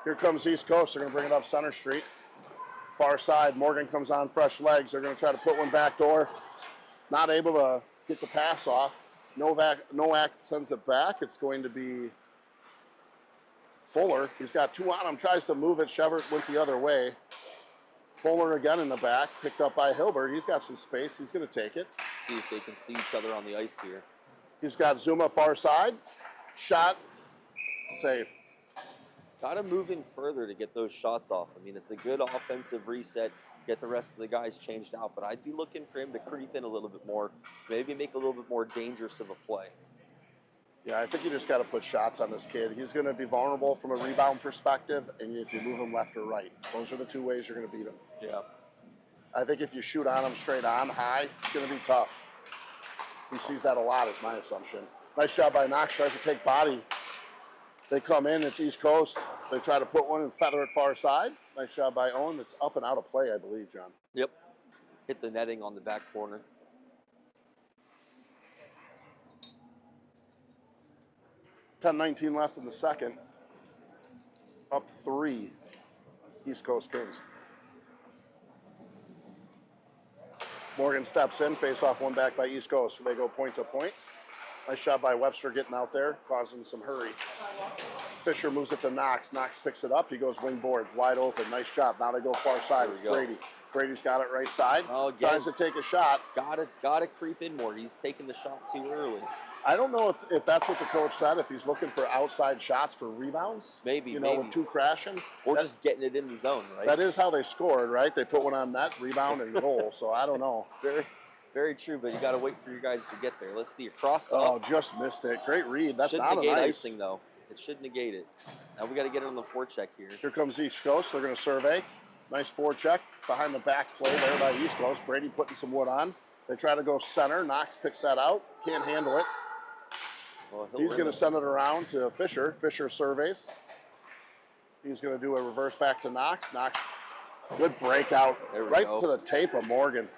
Here comes East Coast. They're going to bring it up Center Street. Far side, Morgan comes on fresh legs. They're going to try to put one back door. Not able to get the pass off. Nowak sends it back. It's going to be Fuller. He's got 2 on him. Tries to move it. Chevret went the other way. Fuller again in the back. Picked up by Hilbert. He's got some space. He's going to take it. See if they can see each other on the ice here. He's got Zuma far side. Shot. Safe. Got to move in further to get those shots off. I mean, it's a good offensive reset. Get the rest of the guys changed out. But I'd be looking for him to creep in a little bit more. Maybe make a little bit more dangerous of a play. Yeah, I think you just got to put shots on this kid. He's going to be vulnerable from a rebound perspective, and if you move him left or right, those are the 2 ways you're going to beat him. Yeah. I think if you shoot on him straight on, high, it's going to be tough. He sees that a lot, is my assumption. Nice job by Knox. Tries to take body. They come in, it's East Coast. They try to put one and feather it far side. Nice job by Owen. It's up and out of play, I believe, John. Yep. Hit the netting on the back corner. 10-19 left in the second. Up 3, East Coast Kings. Morgan steps in, face off one back by East Coast. So they go point to point. Nice shot by Webster getting out there, causing some hurry. Fisher moves it to Knox. Knox picks it up. He goes wing boards, wide open. Nice job. Now they go far side. It's Brady. Brady's got it right side. Oh, again, tries to take a shot. Gotta creep in more. He's taking the shot too early. I don't know if that's what the coach said, if he's looking for outside shots for rebounds. Maybe, you know, with 2 crashing. Or just getting it in the zone, right? That is how they scored, right? They put one on net, rebound, and goal. So I don't know. Very, very true, but you got to wait for your guys to get there. Let's see a cross. Oh, just missed it. Great read. That's not a negate nice. icing, though. It should negate it. Now we got to get it on the forecheck here. Here comes East Coast. They're going to survey. Nice forecheck behind the back play there by East Coast. Brady putting some wood on. They try to go center. Knox picks that out. Can't handle it. Well, he's going to send it around to Fisher. Fisher surveys. He's going to do a reverse back to Knox. Knox, good breakout. Right to the tape of Morgan.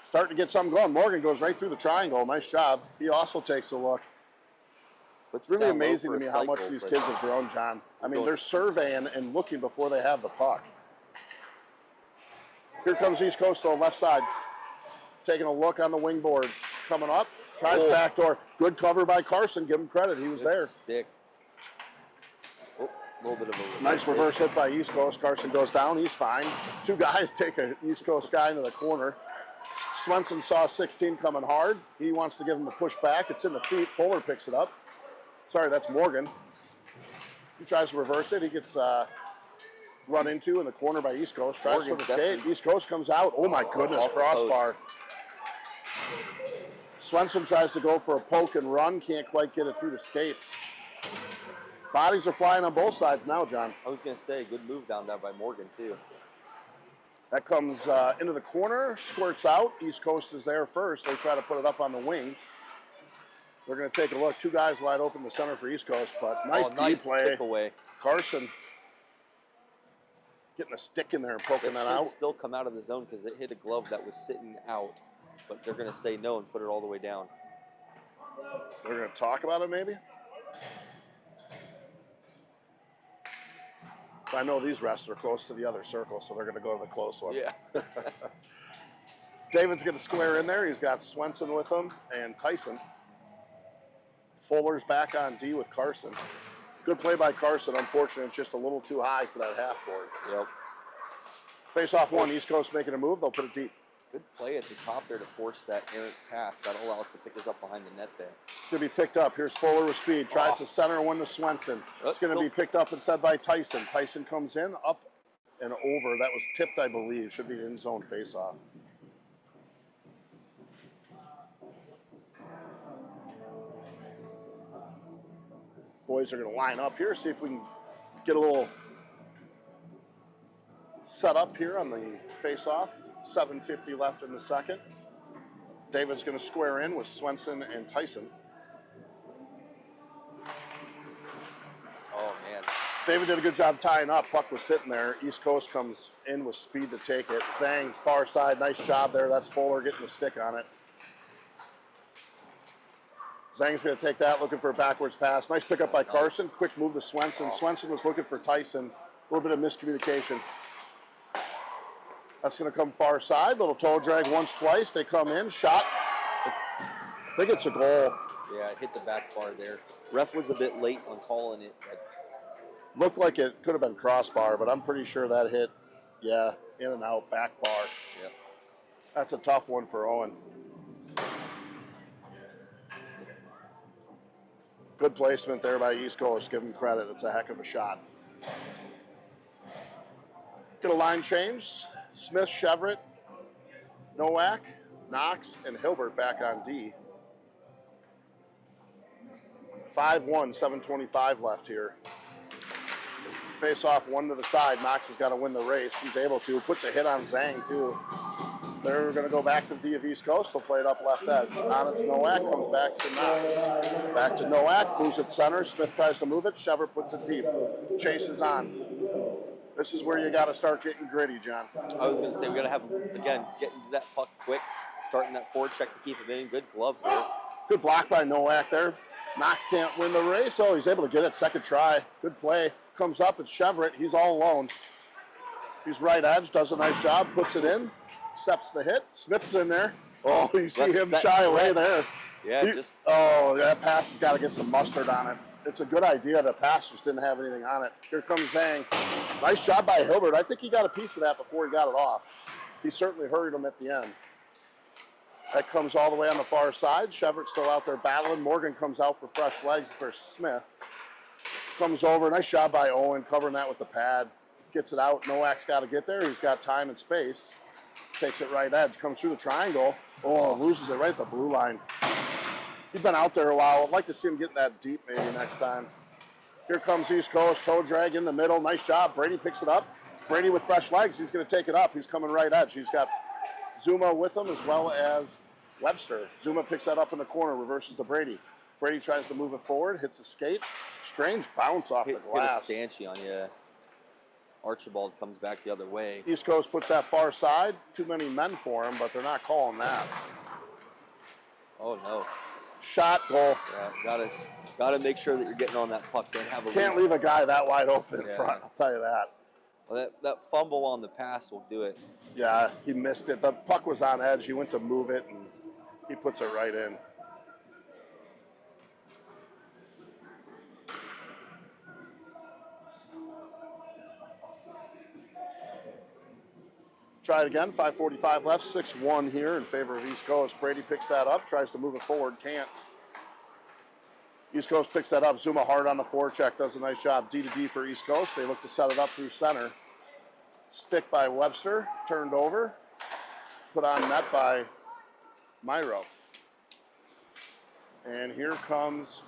Starting to get something going. Morgan goes right through the triangle. Nice job. He also takes a look. It's really amazing to me how much these kids have grown, John. I mean, they're surveying and looking before they have the puck. Here comes East Coast to the left side. Taking a look on the wing boards. Coming up. Tries backdoor. Good cover by Carson. Give him credit. He was there. Stick. Oh, a little bit of a nice reverse hit by East Coast. Carson goes down. He's fine. 2 guys take an East Coast guy into the corner. Swenson saw 16 coming hard. He wants to give him a push back. It's in the feet. Fuller picks it up. Sorry, that's Morgan. He tries to reverse it. He gets run into in the corner by East Coast. Tries for the skate. East Coast comes out. Oh, my goodness. Crossbar. Swenson tries to go for a poke and run. Can't quite get it through the skates. Bodies are flying on both sides now, John. I was going to say, good move down there by Morgan, too. That comes into the corner, squirts out. East Coast is there first. They try to put it up on the wing. They're going to take a look. 2 guys wide open in the center for East Coast, but nice deep play. Away. Carson getting a stick in there and poking that out. It should still come out of the zone because it hit a glove that was sitting out, but they're going to say no and put it all the way down. They're going to talk about it maybe? I know these refs are close to the other circle, so they're going to go to the close one. Yeah. David's going to square in there. He's got Swenson with him and Tyson. Fuller's back on D with Carson. Good play by Carson. Unfortunately, just a little too high for that half board. Yep. Face off one. East Coast making a move. They'll put it deep. Good play at the top there to force that errant pass. That'll allow us to pick us up behind the net there. It's going to be picked up. Here's Fuller with speed. Tries to center one to Swenson. It's going to be picked up instead by Tyson. Tyson comes in, up and over. That was tipped, I believe. Should be an in-zone face-off. Boys are going to line up here, see if we can get a little set up here on the face-off. 7:50 left in the second. David's going to square in with Swenson and Tyson. Oh, man. David did a good job tying up. Puck was sitting there. East Coast comes in with speed to take it. Zhang, far side, nice job there. That's Fuller getting the stick on it. Zhang's going to take that, looking for a backwards pass. Nice pickup by Carson. Quick move to Swenson. Swenson was looking for Tyson. A little bit of miscommunication. That's going to come far side. Little toe drag once, twice. They come in. Shot. I think it's a goal. Yeah, it hit the back bar there. Ref was a bit late on calling it. Looked like it could have been crossbar, but I'm pretty sure that hit, yeah, in and out, back bar. Yep. That's a tough one for Owen. Good placement there by East Coast. Give him credit. It's a heck of a shot. Get a line change. Smith, Chevrolet, Nowak, Knox, and Hilbert back on D. 5-1, 7:25 left here. Face off one to the side. Knox has got to win the race. He's able to. Puts a hit on Zhang, too. They're going to go back to the D of East Coast. They'll play it up left edge. On it's Nowak, comes back to Knox. Back to Nowak, moves it center. Smith tries to move it. Shever puts it deep. Chase is on. This is where you got to start getting gritty, John. I was going to say, we got to have, again, getting to that puck quick, starting that forward check to keep it in. Good glove there. Good block by Nowak there. Knox can't win the race. Oh, he's able to get it. Second try. Good play. Comes up. It's Cheverett. He's all alone. He's right edge. Does a nice job. Puts it in. Accepts the hit. Smith's in there. Oh, you see him shy away there. Yeah, that pass has got to get some mustard on it. It's a good idea. The pass just didn't have anything on it. Here comes Zhang. Nice job by Hilbert. I think he got a piece of that before he got it off. He certainly hurried him at the end. That comes all the way on the far side. Chevert's still out there battling. Morgan comes out for fresh legs for Smith. Comes over. Nice job by Owen covering that with the pad. Gets it out. Nowak's got to get there. He's got time and space. Takes it right edge. Comes through the triangle. Oh, loses it right at the blue line. He's been out there a while. I'd like to see him get that deep maybe next time. Here comes East Coast. Toe drag in the middle. Nice job. Brady picks it up. Brady with fresh legs. He's going to take it up. He's coming right edge. He's got Zuma with him as well as Webster. Zuma picks that up in the corner. Reverses to Brady. Brady tries to move it forward. Hits a skate. Strange bounce off the glass. Hit a stanchion, yeah. Archibald comes back the other way. East Coast puts that far side. Too many men for him, but they're not calling that. Oh, no. Shot, goal. Yeah, gotta make sure that you're getting on that puck. Can't leave a guy that wide open in front, I'll tell you that. Well, that fumble on the pass will do it. Yeah, he missed it. The puck was on edge. He went to move it, and he puts it right in. Try it again, 5:45 left, 6-1 here in favor of East Coast. Brady picks that up, tries to move it forward, can't. East Coast picks that up, Zuma hard on the forecheck, does a nice job. D to D for East Coast. They look to set it up through center. Stick by Webster, turned over, put on net by Myhro. And here comes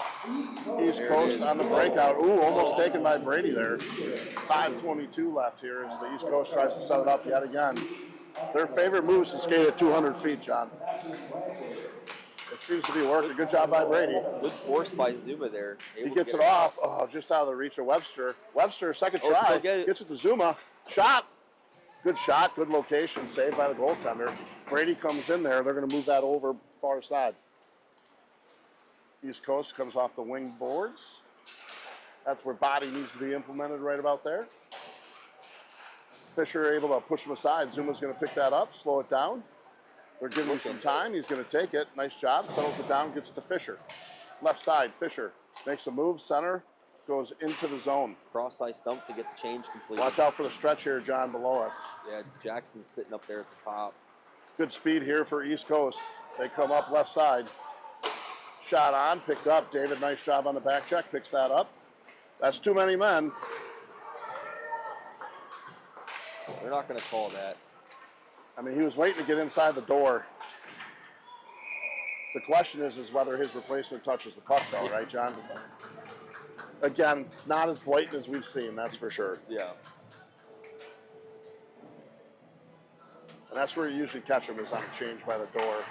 East Coast on the breakout. Ooh, almost taken by Brady there. 5:22 left here as the East Coast tries to set it up yet again. Their favorite move is to skate at 200 feet, John. It seems to be working. Good job by Brady. Good force by Zuma there. He gets it off. Oh, just out of the reach of Webster. Webster, second try. Gets it to Zuma. Shot. Good shot. Good location. Saved by the goaltender. Brady comes in there. They're going to move that over far side. East Coast comes off the wing boards. That's where body needs to be implemented right about there. Fisher able to push him aside. Zuma's going to pick that up, slow it down. They're giving him some time. He's going to take it. Nice job. Settles it down, gets it to Fisher. Left side, Fisher makes a move. Center goes into the zone. Cross-eye stump to get the change complete. Watch out for the stretch here, John, below us. Yeah, Jackson's sitting up there at the top. Good speed here for East Coast. They come up left side. Shot on, picked up. David, nice job on the back check, picks that up. That's too many men. They're not going to call that. I mean, he was waiting to get inside the door. The question is whether his replacement touches the puck, though, right, John? Again, not as blatant as we've seen, that's for sure. Yeah. And that's where you usually catch him, is on a change by the door.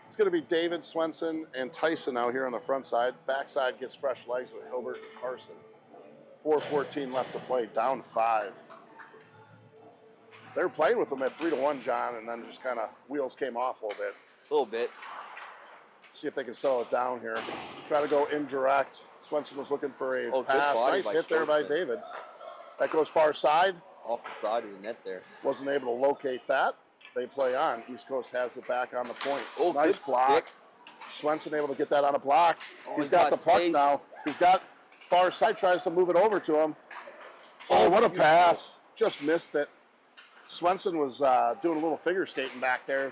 It's going to be David, Swenson, and Tyson out here on the front side. Backside gets fresh legs with Hilbert and Carson. 4:14 left to play, down 5. They were playing with them at 3-1, John, and then just kind of wheels came off a little bit. A little bit. See if they can settle it down here. Try to go indirect. Swenson was looking for a pass. Nice hit there by David. That goes far side. Off the side of the net there. Wasn't able to locate that. They play on. East Coast has it back on the point. Oh, nice block. Stick. Swenson able to get that on a block. Oh, he's got the puck space. now. He's got far side, tries to move it over to him. Oh, what a pass. Just missed it. Swenson was doing a little figure skating back there.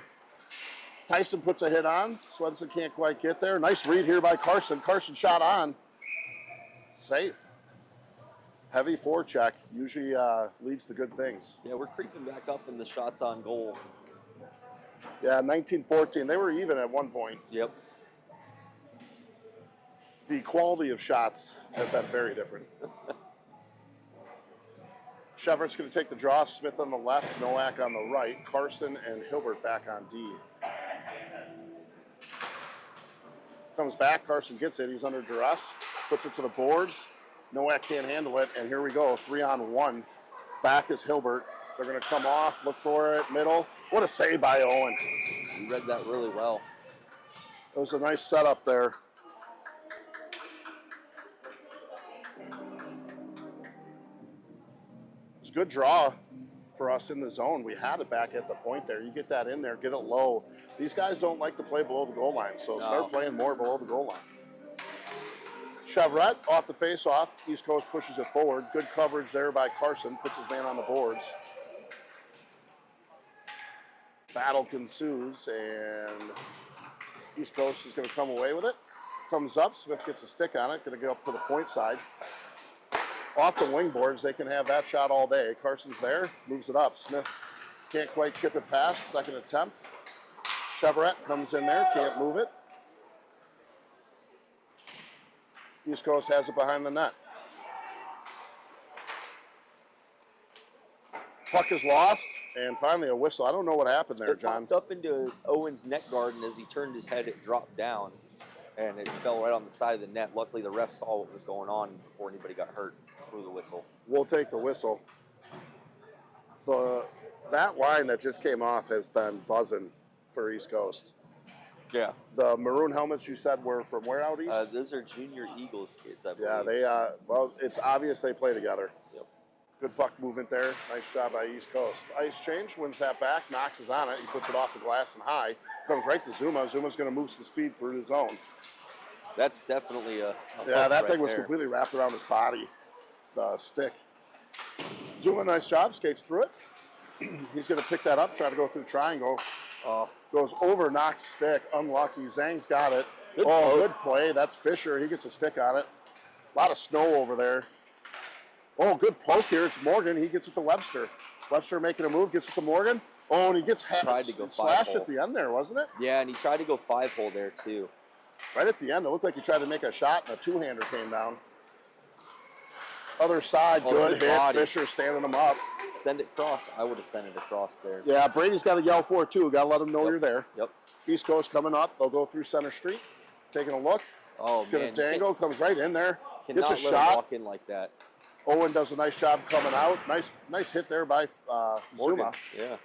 Tyson puts a hit on. Swenson can't quite get there. Nice read here by Carson. Carson shot on. Safe. Heavy forecheck usually leads to good things. Yeah, we're creeping back up in the shots on goal. Yeah, 19-14. They were even at one point. Yep. The quality of shots have been very different. Chevert's going to take the draw. Smith on the left, Nowak on the right. Carson and Hilbert back on D. Comes back. Carson gets it. He's under duress. Puts it to the boards. Nowak can't handle it. And here we go. 3-on-1. Back is Hilbert. They're going to come off. Look for it. Middle. What a save by Owen. You read that really well. It was a nice setup there. It's a good draw for us in the zone. We had it back at the point there. You get that in there, get it low. These guys don't like to play below the goal line, so start playing more below the goal line. Chevret off the face-off. East Coast pushes it forward. Good coverage there by Carson. Puts his man on the boards. Battle ensues, and East Coast is going to come away with it. Comes up. Smith gets a stick on it. Going to go up to the point side. Off the wing boards, they can have that shot all day. Carson's there. Moves it up. Smith can't quite chip it past. Second attempt. Chevret comes in there. Can't move it. East Coast has it behind the net. Puck is lost, and finally a whistle. I don't know what happened there, John. It popped up into Owen's net guard, and as he turned his head, it dropped down, and it fell right on the side of the net. Luckily, the ref saw what was going on before anybody got hurt. Threw the whistle. We'll take the whistle. That line that just came off has been buzzing for East Coast. Yeah. The maroon helmets you said were from where out east? Those are Junior Eagles kids, I believe. Yeah, they, well, it's obvious they play together. Yep. Good puck movement there. Nice job by East Coast. Ice change, wins that back. Knox is on it. He puts it off the glass and high. Comes right to Zuma. Zuma's going to move some speed through the zone. That's definitely a yeah, that right thing was there. completely wrapped around his body, the stick. Zuma, nice job. Skates through it. He's going to pick that up, try to go through the triangle. Goes over Knox's stick. Unlucky. Zhang's got it. Good good play. That's Fisher. He gets a stick on it. A lot of snow over there. Oh, good poke here. It's Morgan. He gets it to Webster. Webster making a move, gets it to Morgan. Oh, and he gets tried to go slashed five-hole at the end there, wasn't it? Yeah, and he tried to go 5-hole there, too. Right at the end, it looked like he tried to make a shot, and a two-hander came down. Other side, good hit. Body. Fisher standing him up. Send it across. I would have sent it across there. Yeah, Brady's got to yell for it, too. Got to let him know you're there. Yep. East Coast coming up. They'll go through Center Street. Taking a look. Oh, Gonna man. dangle. Comes right in there. Cannot Gets a let shot. him walk in like that. Owen does a nice job coming out. Nice hit there by Zuma. Yeah.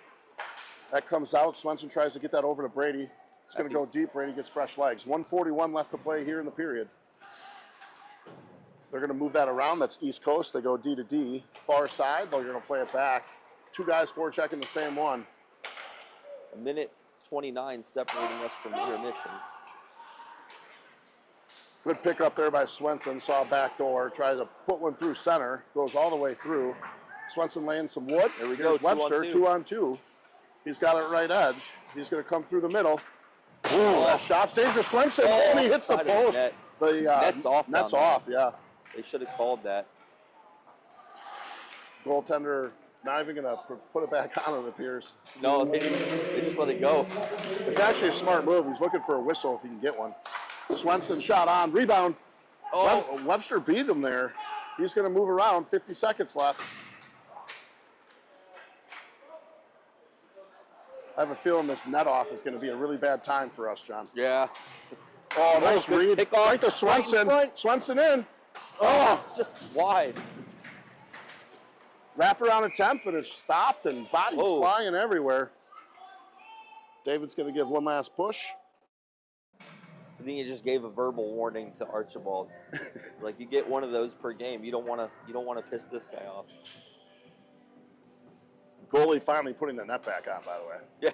That comes out. Swenson tries to get that over to Brady. It's going to go deep. Brady gets fresh legs. 1:41 left to play here in the period. They're going to move that around. That's East Coast. They go D to D. Far side, they're going to play it back. Two guys forechecking the same one. 1:29 separating us from intermission. Good pick up there by Swenson. Saw a back door. Tries to put one through center. Goes all the way through. Swenson laying some wood. There we Here's go. Webster, 2-on-2. He's got it right edge. He's going to come through the middle. Ooh, that shot's dangerous. Swenson, and he hits the post. The net's off. Net's down off, there. yeah. They should have called that. Goaltender not even going to put it back on, it appears. No, they just let it go. It's actually a smart move. He's looking for a whistle if he can get one. Swenson shot on. Rebound. Oh, Webster beat him there. He's going to move around. 50 seconds left. I have a feeling this net off is going to be a really bad time for us, John. Yeah. Oh, nice read. Pick off. Right to Swenson. Right in Swenson in. Oh, just wide. Wraparound attempt, but it's stopped and bodies flying everywhere. David's going to give one last push. I think he just gave a verbal warning to Archibald. It's like you get one of those per game. You don't want to piss this guy off. Goalie finally putting the net back on, by the way. Yeah.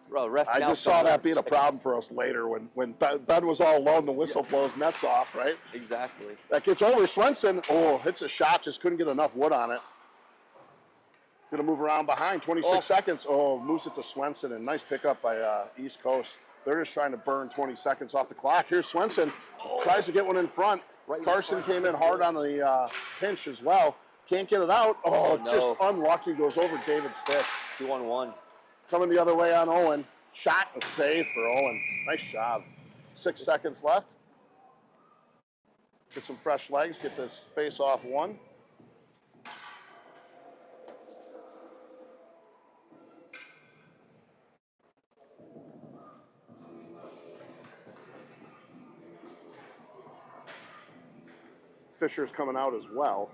Bro, ref I just saw that being a problem for us later when Ben was all alone, the whistle blows, net's off, right? Exactly. That gets over Swenson. Oh, hits a shot, just couldn't get enough wood on it. Going to move around behind, 26 seconds. Oh, moves it to Swenson, and nice pickup by East Coast. They're just trying to burn 20 seconds off the clock. Here's Swenson, tries to get one in front. Right Carson came in hard on the pinch as well. Can't get it out. Oh, no. Just unlucky, goes over David's stick. 2-on-1. Coming the other way on Owen. Shot and save for Owen. Nice job. 6 seconds left. Get some fresh legs. Get this face-off one. Fisher's coming out as well.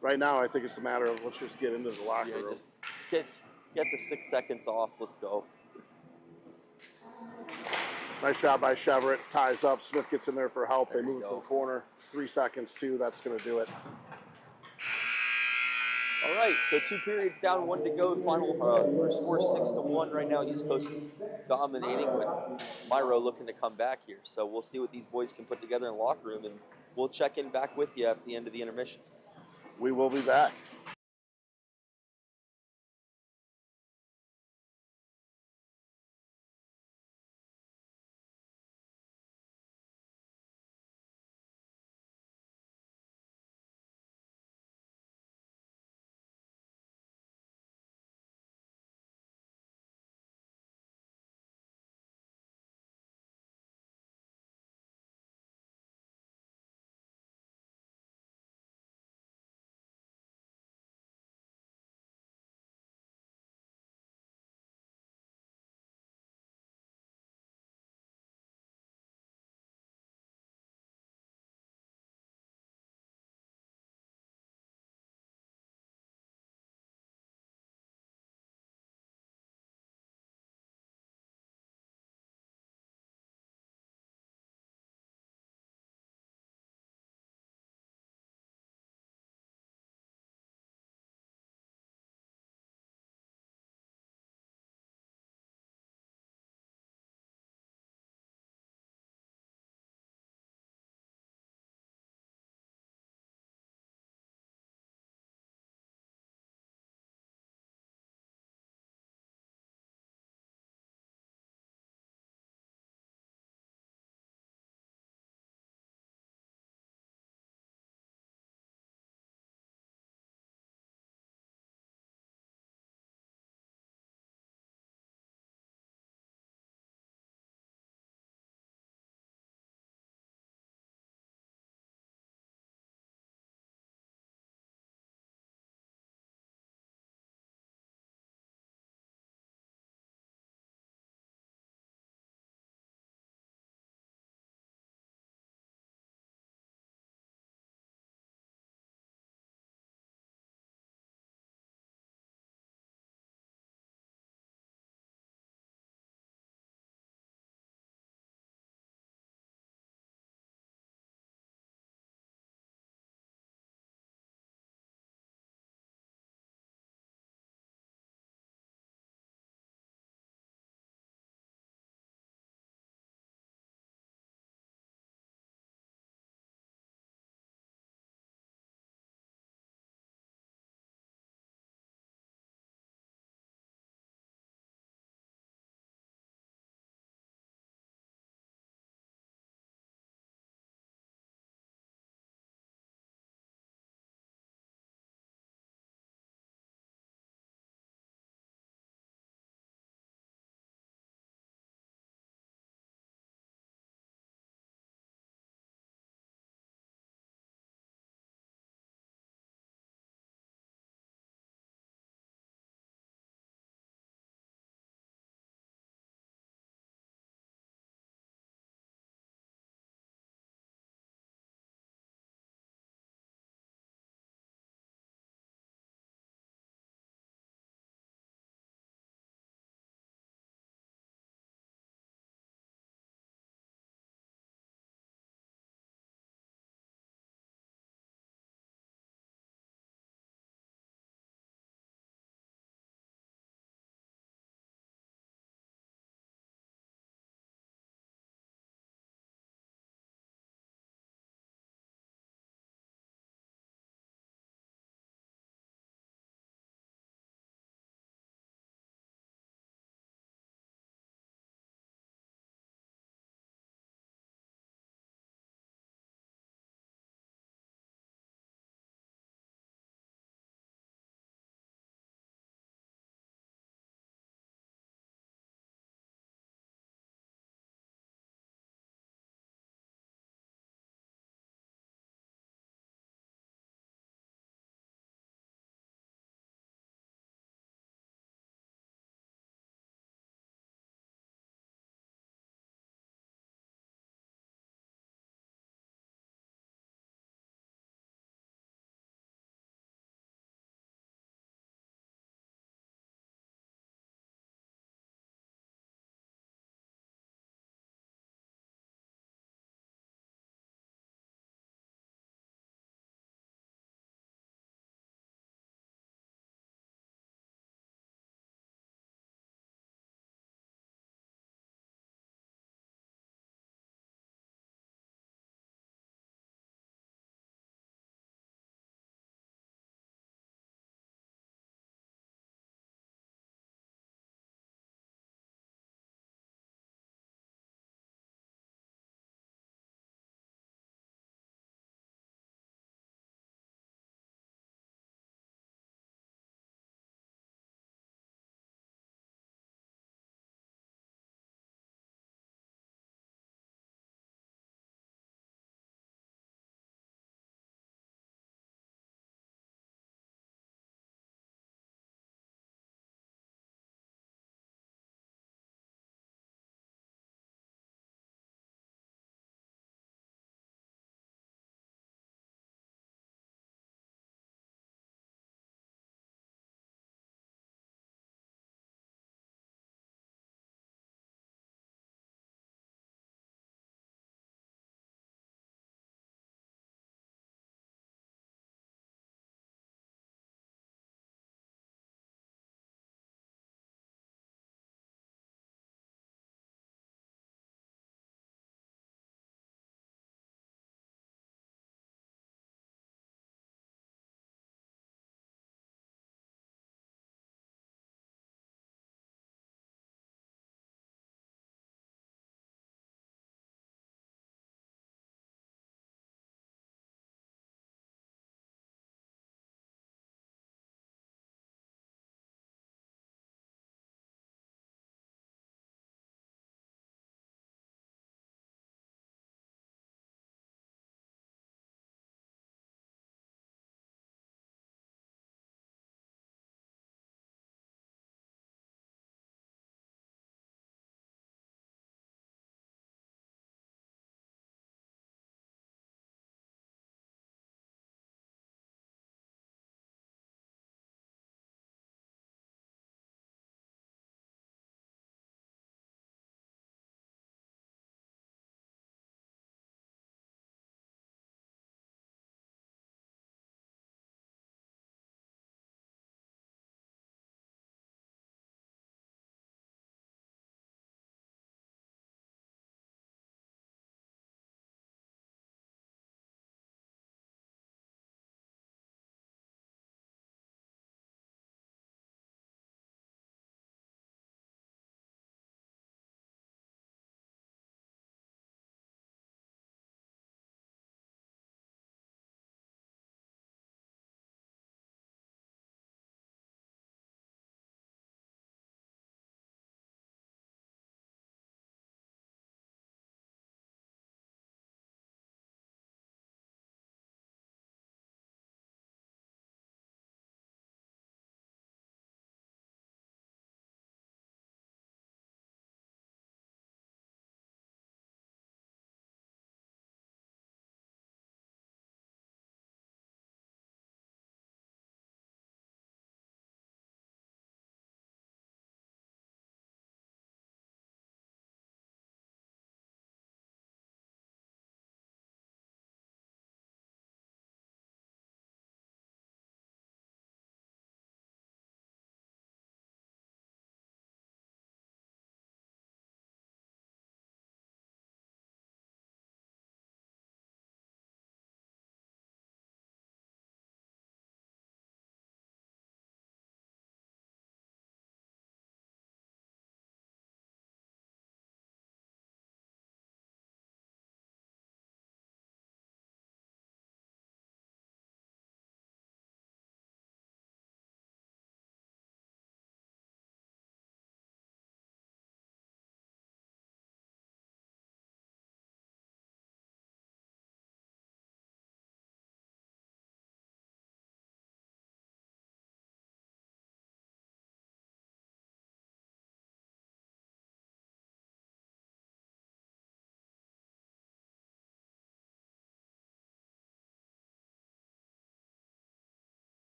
Right now, I think it's a matter of let's just get into the locker room. Just get the 6 seconds off. Let's go. Nice shot by Chevrolet. Ties up. Smith gets in there for help. There they you move it to go. the corner. 3 seconds, 2. That's going to do it. All right, so 2 periods down, 1 to go. Final score 6-1 right now. East Coast dominating, but Myhro looking to come back here. So we'll see what these boys can put together in the locker room, and we'll check in back with you at the end of the intermission. We will be back.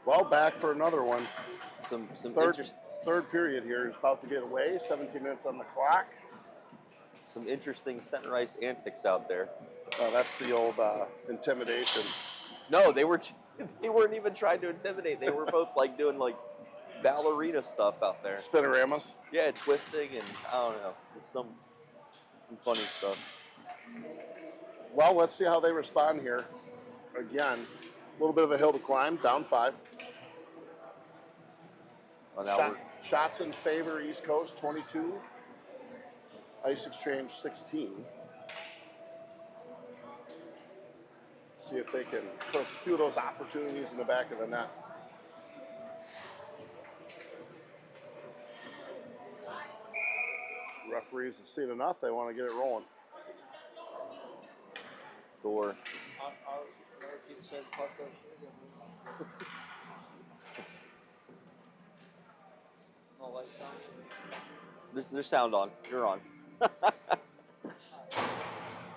Well, back for another one. Some Third period here is about to get away. 17 minutes on the clock. Some interesting center ice antics out there. That's the old intimidation. No, they weren't even trying to intimidate. They were both like doing like ballerina stuff out there. Spinoramas. Yeah, twisting and I don't know, some funny stuff. Well, let's see how they respond here. Again, a little bit of a hill to climb, down 5. Well, Shots in favor, East Coast, 22. Ice exchange, 16. See if they can put a few of those opportunities in the back of the net. Referees have seen enough. They want to get it rolling. Door. There's sound on. You're on.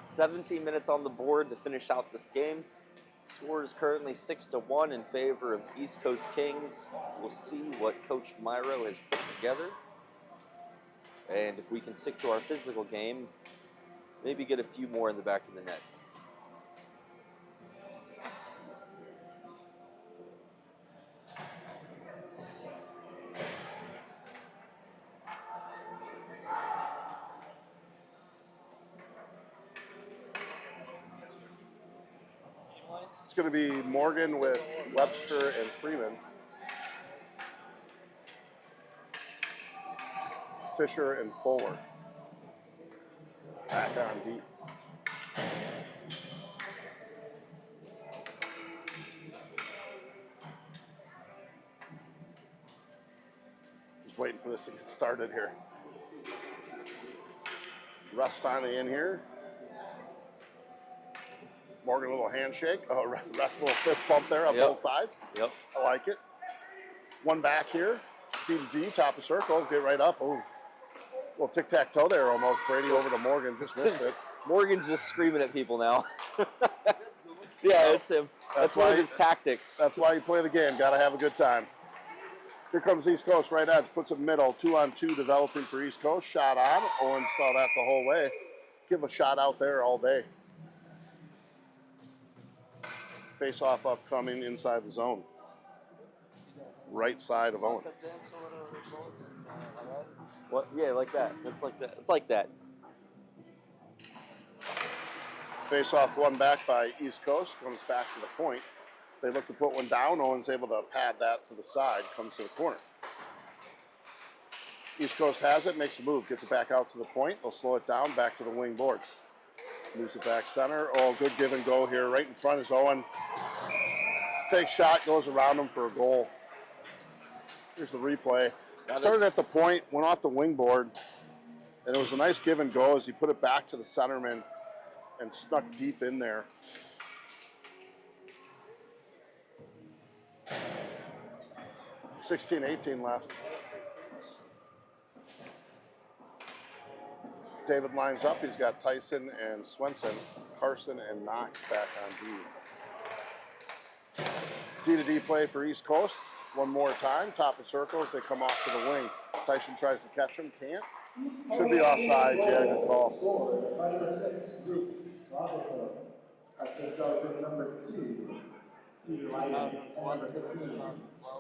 17 minutes on the board to finish out this game. Score is currently 6-1 in favor of East Coast Kings. We'll see what Coach Myhro has put together. And if we can stick to our physical game, maybe get a few more in the back of the net. It's going to be Morgan with Webster and Freeman. Fisher and Fuller. Back on deep. Just waiting for this to get started here. Russ finally in here. Morgan, a little handshake. Oh, ref, little fist bump there on both sides. Yep. I like it. One back here. D to D, top of circle. Get right up. Oh, little tic-tac-toe there almost. Brady over to Morgan. Just missed it. Morgan's just screaming at people now. Yeah, it's him. That's one of his tactics. That's why you play the game. Got to have a good time. Here comes East Coast. Right edge. Puts it middle. 2-on-2 developing for East Coast. Shot on. Owen saw that the whole way. Give a shot out there all day. Face-off upcoming inside the zone. Right side of Owen. What? Yeah, like that. It's like that. It's like that. Face-off one back by East Coast. Comes back to the point. They look to put one down. Owen's able to pad that to the side. Comes to the corner. East Coast has it. Makes a move. Gets it back out to the point. They'll slow it down. Back to the wing boards. Moves it back center. Oh, good give and go here. Right in front is Owen. Fake shot goes around him for a goal. Here's the replay. Started at the point, went off the wing board, and it was a nice give and go as he put it back to the centerman and snuck deep in there. $16-18 left. David lines up. He's got Tyson and Swenson, Carson and Knox back on D. D to D play for East Coast. One more time. Top of circles. They come off to the wing. Tyson tries to catch him. Can't. Should be offsides. Yeah, good call.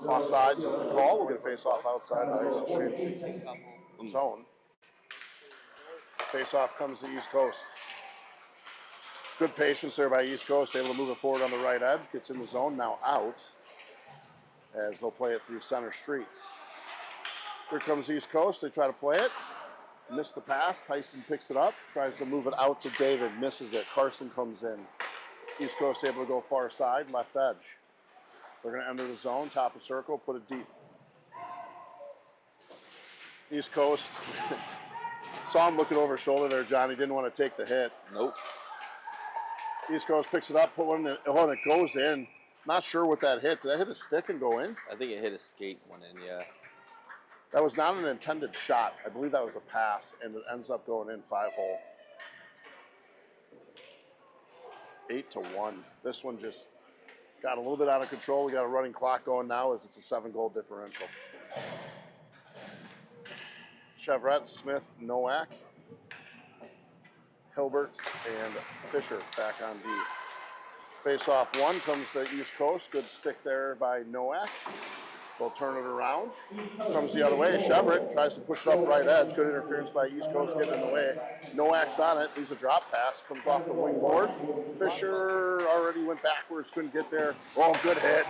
Offsides is the call. We'll get a face off outside the ice exchange zone. Face off comes to East Coast. Good patience there by East Coast, able to move it forward on the right edge. Gets in the zone, now out, as they'll play it through center street. Here comes East Coast. They try to play it. Miss the pass. Tyson picks it up, tries to move it out to David, misses it. Carson comes in. East Coast able to go far side, left edge. They're going to enter the zone, top of circle, put it deep. East Coast saw him looking over his shoulder there, John. He didn't want to take the hit. Nope. East Coast picks it up, put one in, oh, and it goes in. Not sure what that hit. Did that hit a stick and go in? I think it hit a skate one in, yeah. That was not an intended shot. I believe that was a pass, and it ends up going in 5-hole. 8-1. This one just Got a little bit out of control. We got a running clock going now as it's a 7-goal differential. Chevret, Smith, Nowak, Hilbert, and Fisher back on D. Face-off one comes to East Coast. Good stick there by Nowak. They'll turn it around. Comes the other way. Chevret tries to push it up right edge. Good interference by East Coast getting in the way. Nowak's on it. He's a drop pass. Comes off the wing board. Fisher already went backwards. Couldn't get there. Oh, good hit.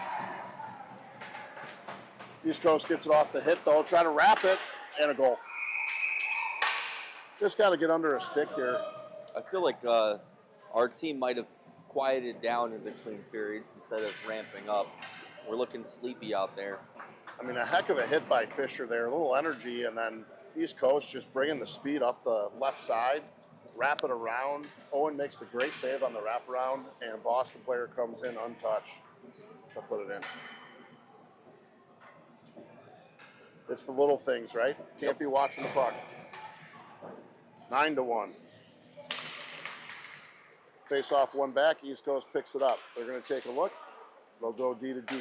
East Coast gets it off the hit, though. Try to wrap it. And a goal. Just got to get under a stick here. I feel like our team might have quieted down in between periods instead of ramping up. We're looking sleepy out there. I mean, a heck of a hit by Fisher there. A little energy, and then East Coast just bringing the speed up the left side, wrap it around. Owen makes a great save on the wraparound, and Boston player comes in untouched to put it in. It's the little things, right? Can't be watching the puck. 9-1. Face off one back, East Coast picks it up. They're going to take a look. They'll go D to D.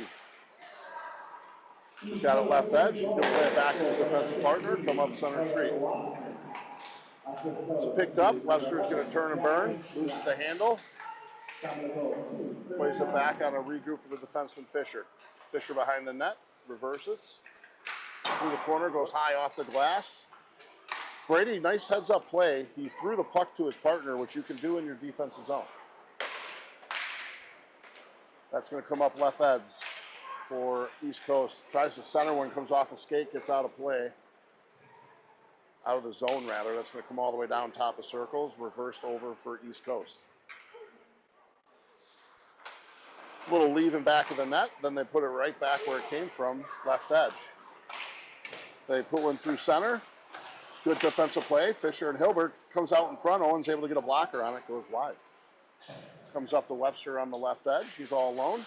He's got it left edge. He's going to play it back to his defensive partner, come up center street. It's picked up. Webster's going to turn and burn, loses the handle. Plays it back on a regroup for the defenseman Fisher. Fisher behind the net, reverses. Through the corner, goes high off the glass. Brady, nice heads-up play. He threw the puck to his partner, which you can do in your defensive zone. That's going to come up left edge for East Coast. Tries to center one, comes off a skate, gets out of play. Out of the zone, rather. That's going to come all the way down top of circles. Reversed over for East Coast. Little leaving back of the net. Then they put it right back where it came from, left edge. They put one through center. Good defensive play. Fisher and Hilbert comes out in front. Owen's able to get a blocker on it. Goes wide. Comes up to Webster on the left edge. He's all alone.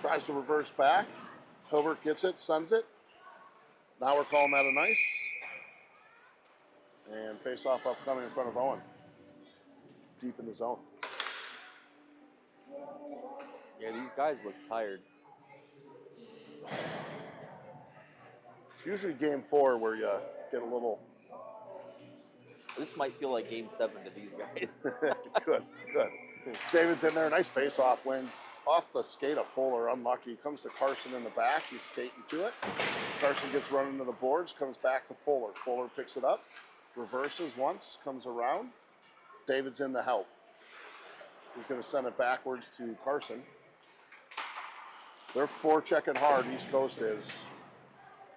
Tries to reverse back. Hilbert gets it, sends it. Now we're calling that a nice. And face-off upcoming in front of Owen. Deep in the zone. Yeah, these guys look tired. It's usually game 4 where you get a little... This might feel like game 7 to these guys. Good. David's in there. Nice face-off wing. Off the skate of Fuller. Unlucky. Comes to Carson in the back. He's skating to it. Carson gets run into the boards. Comes back to Fuller. Fuller picks it up. Reverses once. Comes around. David's in to help. He's going to send it backwards to Carson. They're forechecking hard. East Coast is.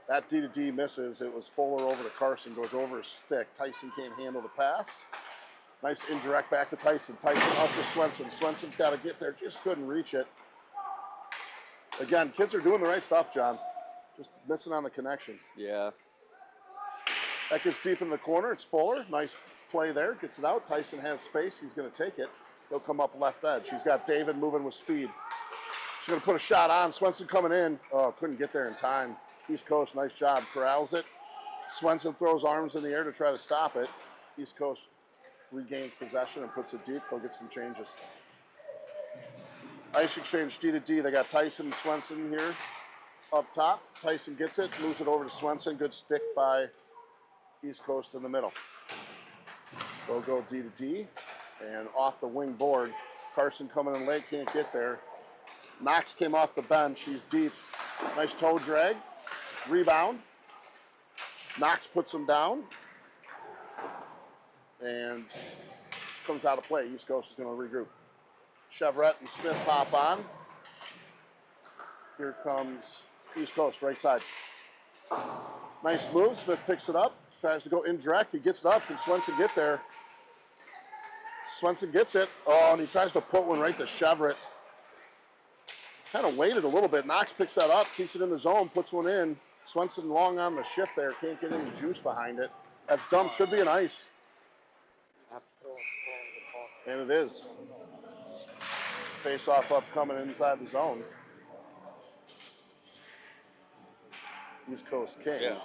That D to D misses. It was Fuller over to Carson. Goes over his stick. Tyson can't handle the pass. Nice indirect back to Tyson. Tyson up to Swenson. Swenson's got to get there. Just couldn't reach it. Again, kids are doing the right stuff, John. Just missing on the connections. Yeah. That gets deep in the corner. It's Fuller. Nice play there. Gets it out. Tyson has space. He's going to take it. He'll come up left edge. He's got David moving with speed. He's going to put a shot on. Swenson coming in. Oh, couldn't get there in time. East Coast, nice job. Corrals it. Swenson throws arms in the air to try to stop it. East Coast regains possession and puts it deep. They'll get some changes. Ice exchange D to D. They got Tyson and Swenson here up top. Tyson gets it, moves it over to Swenson. Good stick by East Coast in the middle. They'll go D to D. And off the wing board, Carson coming in late, can't get there. Knox came off the bench. He's deep. Nice toe drag. Rebound. Knox puts him down. And comes out of play. East Coast is going to regroup. Chevret and Smith pop on. Here comes East Coast, right side. Nice move. Smith picks it up. Tries to go indirect. He gets it up. Can Swenson get there? Swenson gets it. Oh, and he tries to put one right to Chevret. Kind of waited a little bit. Knox picks that up, keeps it in the zone, puts one in. Swenson long on the shift there. Can't get any juice behind it. That's dumb. Should be an ice. And it is. Face-off upcoming inside the zone. East Coast Kings. Yeah.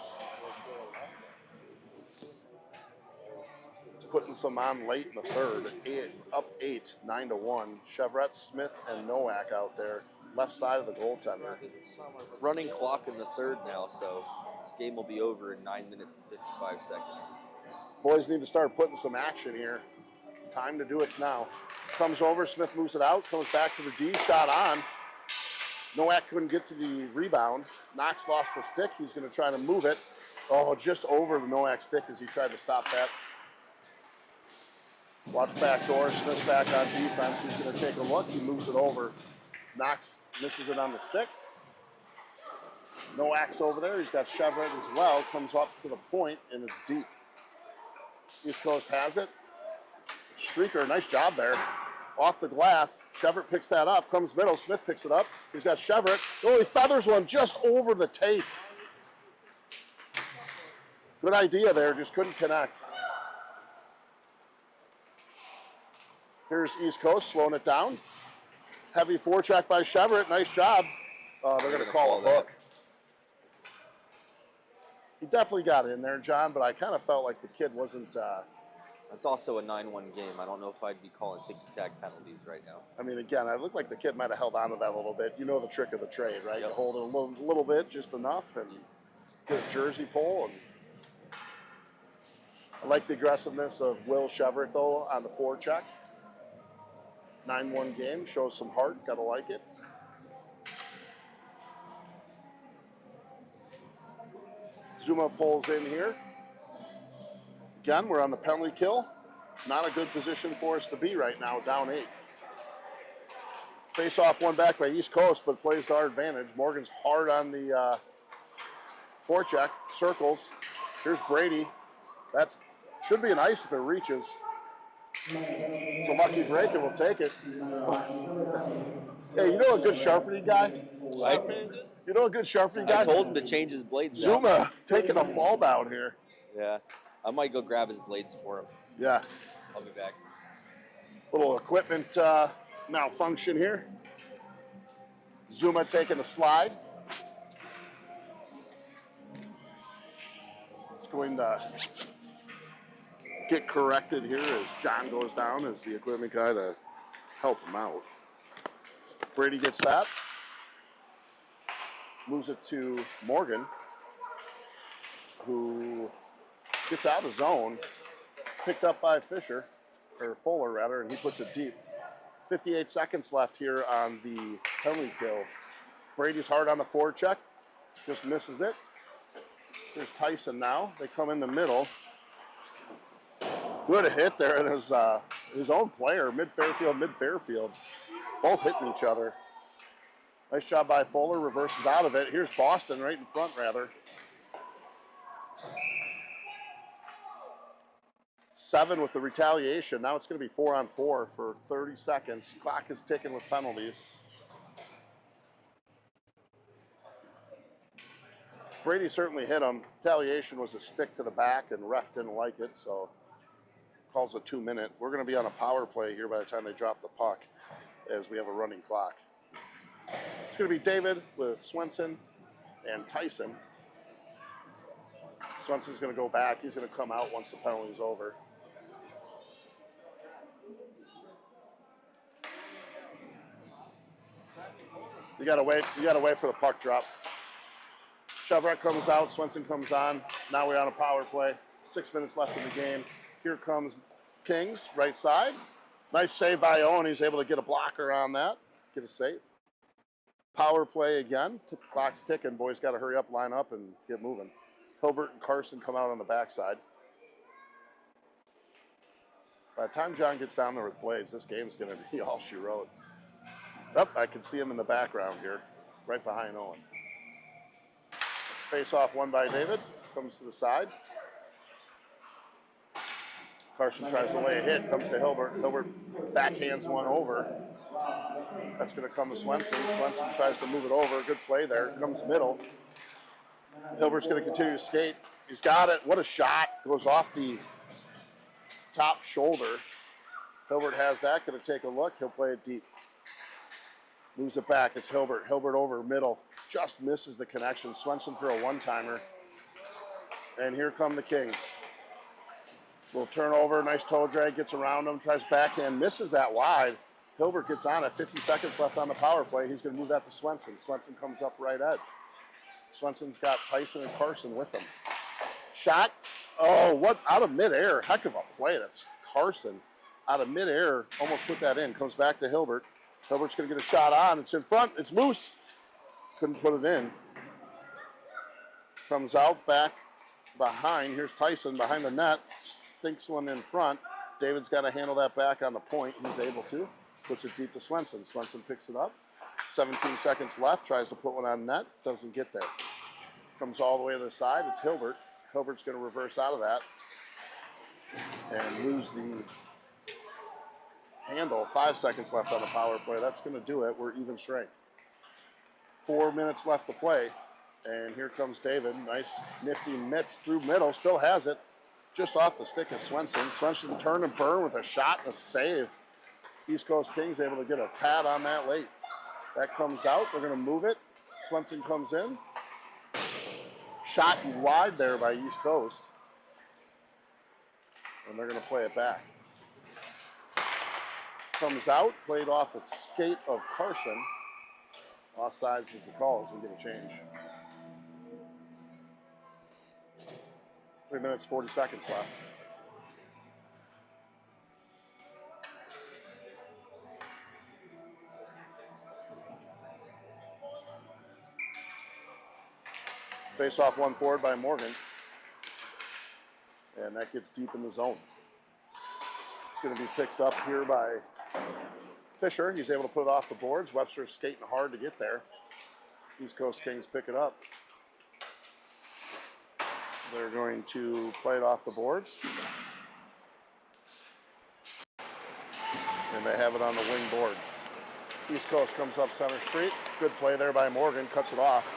Putting some on late in the third. Up 8, 9-1. Chevret, Smith, and Nowak out there. left side of the goaltender. Running clock in the third now, so this game will be over in 9 minutes and 55 seconds. Boys need to start putting some action here. Time to do it's now. Comes over, Smith moves it out, comes back to the D, shot on. Nowak couldn't get to the rebound. Knox lost the stick. He's going to try to move it. Oh, just over the Nowak stick as he tried to stop that. Watch back door. Smith's back on defense. He's going to take a look. He moves it over. Knox misses it on the stick. Nowak's over there. He's got Chevrolet as well. Comes up to the point, and it's deep. East Coast has it. Streaker, nice job there. Off the glass. Chevrolet picks that up. Comes middle. Smith picks it up. He's got Chevrolet. Oh, he feathers one just over the tape. Good idea there. Just couldn't connect. Here's East Coast slowing it down. Heavy forecheck by Chevrolet. Nice job. They're going to call a hook. He definitely got in there, John, but I kind of felt like the kid wasn't... That's also a 9-1 game. I don't know if I'd be calling ticky-tack penalties right now. I mean, again, it looked like the kid might have held on to that a little bit. You know the trick of the trade, right? Yep. You hold it a little bit, just enough, and get a jersey pull. And I like the aggressiveness of Will Chevrolet, though, on the forecheck. 9-1 game, shows some heart. Gotta like it. Zuma pulls in here. Again, we're on the penalty kill. Not a good position for us to be right now, down 8. Face off one back by East Coast, but plays to our advantage. Morgan's hard on the forecheck, circles. Here's Brady. That should be an ice if it reaches. It's a lucky break, and we'll take it. Hey, you know a good sharpening guy? You know a good sharpening guy? I told him to change his blades. Zuma taking a fall down here. Yeah, I might go grab his blades for him. Yeah. I'll be back. Little equipment malfunction here. Zuma taking a slide. It's going to get corrected here as John goes down as the equipment guy to help him out. Brady gets that. Moves it to Morgan, who gets out of the zone, picked up by Fisher, or Fuller rather, and he puts it deep. 58 seconds left here on the penalty kill. Brady's hard on the forecheck, just misses it. Here's Tyson now. They come in the middle. Good hit there, and his own player, mid-Fairfield, both hitting each other. Nice job by Fuller, reverses out of it. Here's Boston right in front, rather. 7 with the retaliation. Now it's going to be 4-on-4 for 30 seconds. Clock is ticking with penalties. Brady certainly hit him. Retaliation was a stick to the back, and ref didn't like it, so calls a 2-minute. We're going to be on a power play here by the time they drop the puck, as we have a running clock. It's going to be David with Swenson and Tyson. Swenson's going to go back. He's going to come out once the penalty's over. You got to wait. You got to wait for the puck drop. Chevrolet comes out. Swenson comes on. Now we're on a power play. 6 minutes left in the game. Here comes Kings, right side. Nice save by Owen. He's able to get a blocker on that. Get a save. Power play again. Clock's ticking. Boys got to hurry up, line up, and get moving. Hilbert and Carson come out on the backside. By the time John gets down there with blades, this game's going to be all she wrote. Oh, I can see him in the background here, right behind Owen. Face off one by David. Comes to the side. Carson tries to lay a hit. Comes to Hilbert. Hilbert backhands one over. That's going to come to Swenson. Swenson tries to move it over. Good play there. Comes middle. Hilbert's going to continue to skate. He's got it. What a shot. Goes off the top shoulder. Hilbert has that. Going to take a look. He'll play it deep. Moves it back. It's Hilbert. Hilbert over middle. Just misses the connection. Swenson for a one-timer. And here come the Kings. Little turnover. Nice toe drag. Gets around him. Tries backhand. Misses that wide. Hilbert gets on it. 50 seconds left on the power play. He's going to move that to Swenson. Swenson comes up right edge. Swenson's got Tyson and Carson with him. Shot. Oh, what? Out of midair. Heck of a play. That's Carson. Out of midair. Almost put that in. Comes back to Hilbert. Hilbert's going to get a shot on. It's in front. It's loose. Couldn't put it in. Comes out back behind. Here's Tyson behind the net. Stinks one in front. David's got to handle that back on the point. He's able to. Puts it deep to Swenson. Swenson picks it up. 17 seconds left. Tries to put one on net. Doesn't get there. Comes all the way to the side. It's Hilbert. Hilbert's going to reverse out of that and lose the handle. 5 seconds left on the power play. That's going to do it. We're even strength. 4 minutes left to play. And here comes David. Nice nifty mitts through middle. Still has it. Just off the stick of Swenson. Swenson turn and burn with a shot and a save. East Coast Kings able to get a pad on that late. That comes out. They're going to move it. Swenson comes in. Shot wide there by East Coast. And they're going to play it back. Comes out, played off the skate of Carson. Offsides is the call as we get a change. 3 minutes, 40 seconds left. Face off one forward by Morgan. And that gets deep in the zone. It's going to be picked up here by Fisher. He's able to put it off the boards. Webster's skating hard to get there. East Coast Kings pick it up. They're going to play it off the boards. And they have it on the wing boards. East Coast comes up center street. Good play there by Morgan. Cuts it off.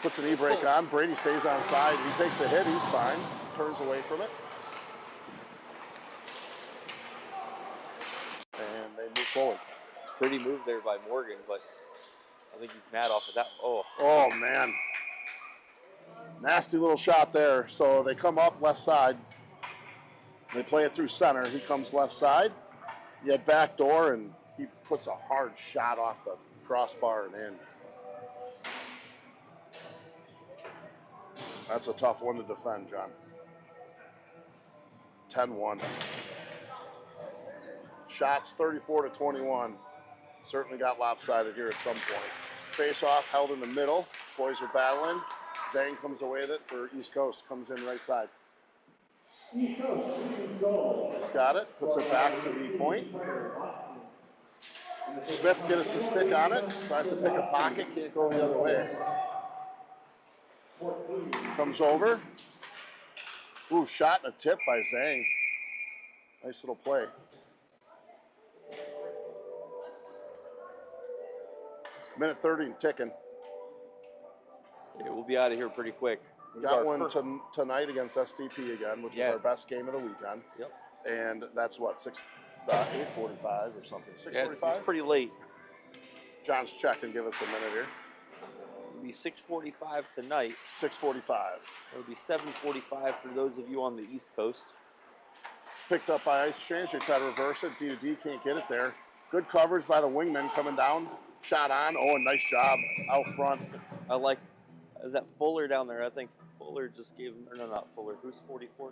Puts an e-brake on. Brady stays on side. He takes a hit. He's fine. Turns away from it. And they move forward. Pretty move there by Morgan, but I think he's mad off of that. Oh, man. Nasty little shot there. So they come up left side. They play it through center. He comes left side. You had back door, and he puts a hard shot off the crossbar and in. That's a tough one to defend, John. 10-1. Shots 34-21. Certainly got lopsided here at some point. Face off held in the middle. Boys are battling. Zhang comes away with it for East Coast. Comes in right side. East Coast, he's got it. Puts it back to the point. Smith gets a stick on it. Tries to pick a pocket. Can't go the other way. Comes over. Ooh, shot and a tip by Zhang. Nice little play. Minute 30 and ticking. Yeah, we'll be out of here pretty quick. Got one tonight against STP again, which is our best game of the weekend. Yep. And that's what, 8:45 or something. 6:45? Yeah, it's pretty late. John's checking. Give us a minute here. It'll be 6:45 tonight. 6:45. It'll be 7:45 for those of you on the East Coast. It's picked up by Ice Change. They try to reverse it. D-to-D can't get it there. Good coverage by the wingman coming down. Shot on. Oh, a nice job out front. I like, is that Fuller down there? I think Fuller just gave him, or no, not Fuller. Who's 44?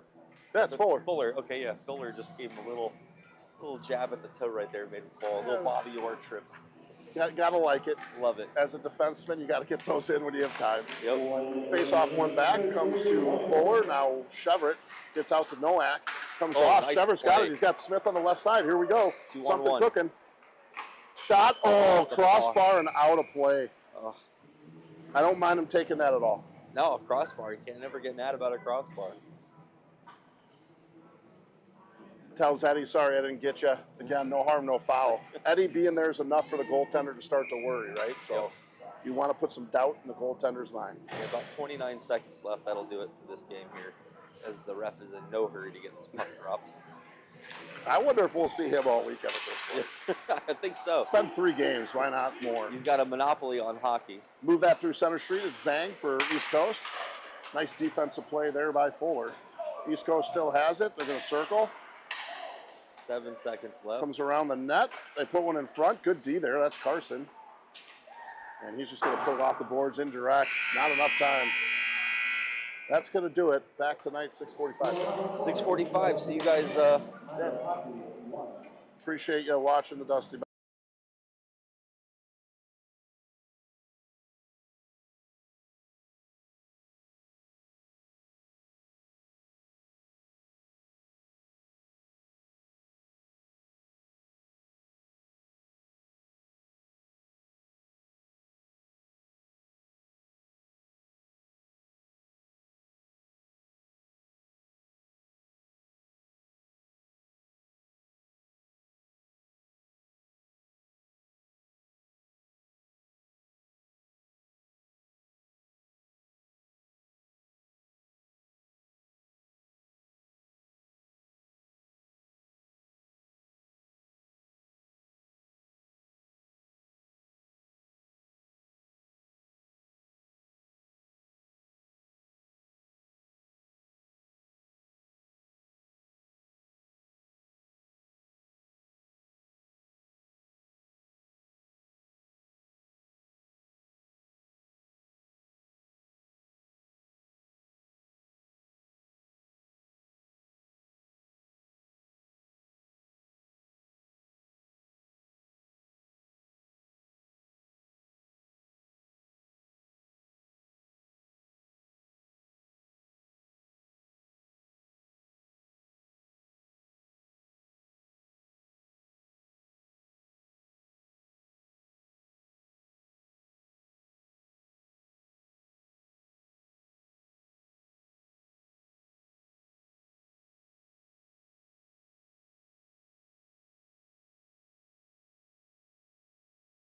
That's Fuller. Fuller. Okay, yeah. Fuller just gave him a little jab at the toe right there, made him fall. A little Bobby Orr trip. Gotta like it. Love it. As a defenseman, you got to get those in when you have time. Yep. Face off one back, comes to Fuller. Now Chevrolet gets out to Nowak. Comes off. Nice Chevrolet's got it. He's got Smith on the left side. Here we go. 2-on-1. Something cooking. Shot. Oh, crossbar and out of play. Oh. I don't mind him taking that at all. No, a crossbar. You can't never get mad about a crossbar. Tells Eddie, sorry I didn't get you. Again, no harm, no foul. Eddie being there is enough for the goaltender to start to worry, right? So you want to put some doubt in the goaltender's mind. Yeah, about 29 seconds left. That'll do it for this game here, as the ref is in no hurry to get this puck dropped. I wonder if we'll see him all weekend at this point. I think so. It's been 3 games. Why not more? He's got a monopoly on hockey. Move that through center street. It's Zhang for East Coast. Nice defensive play there by Fuller. East Coast still has it. They're going to circle. 7 seconds left. Comes around the net. They put one in front. Good D there. That's Carson. And he's just going to put it off the boards indirect. Not enough time. That's going to do it. Back tonight, 6:45. 6:45. See you guys then. Appreciate you watching the Dusty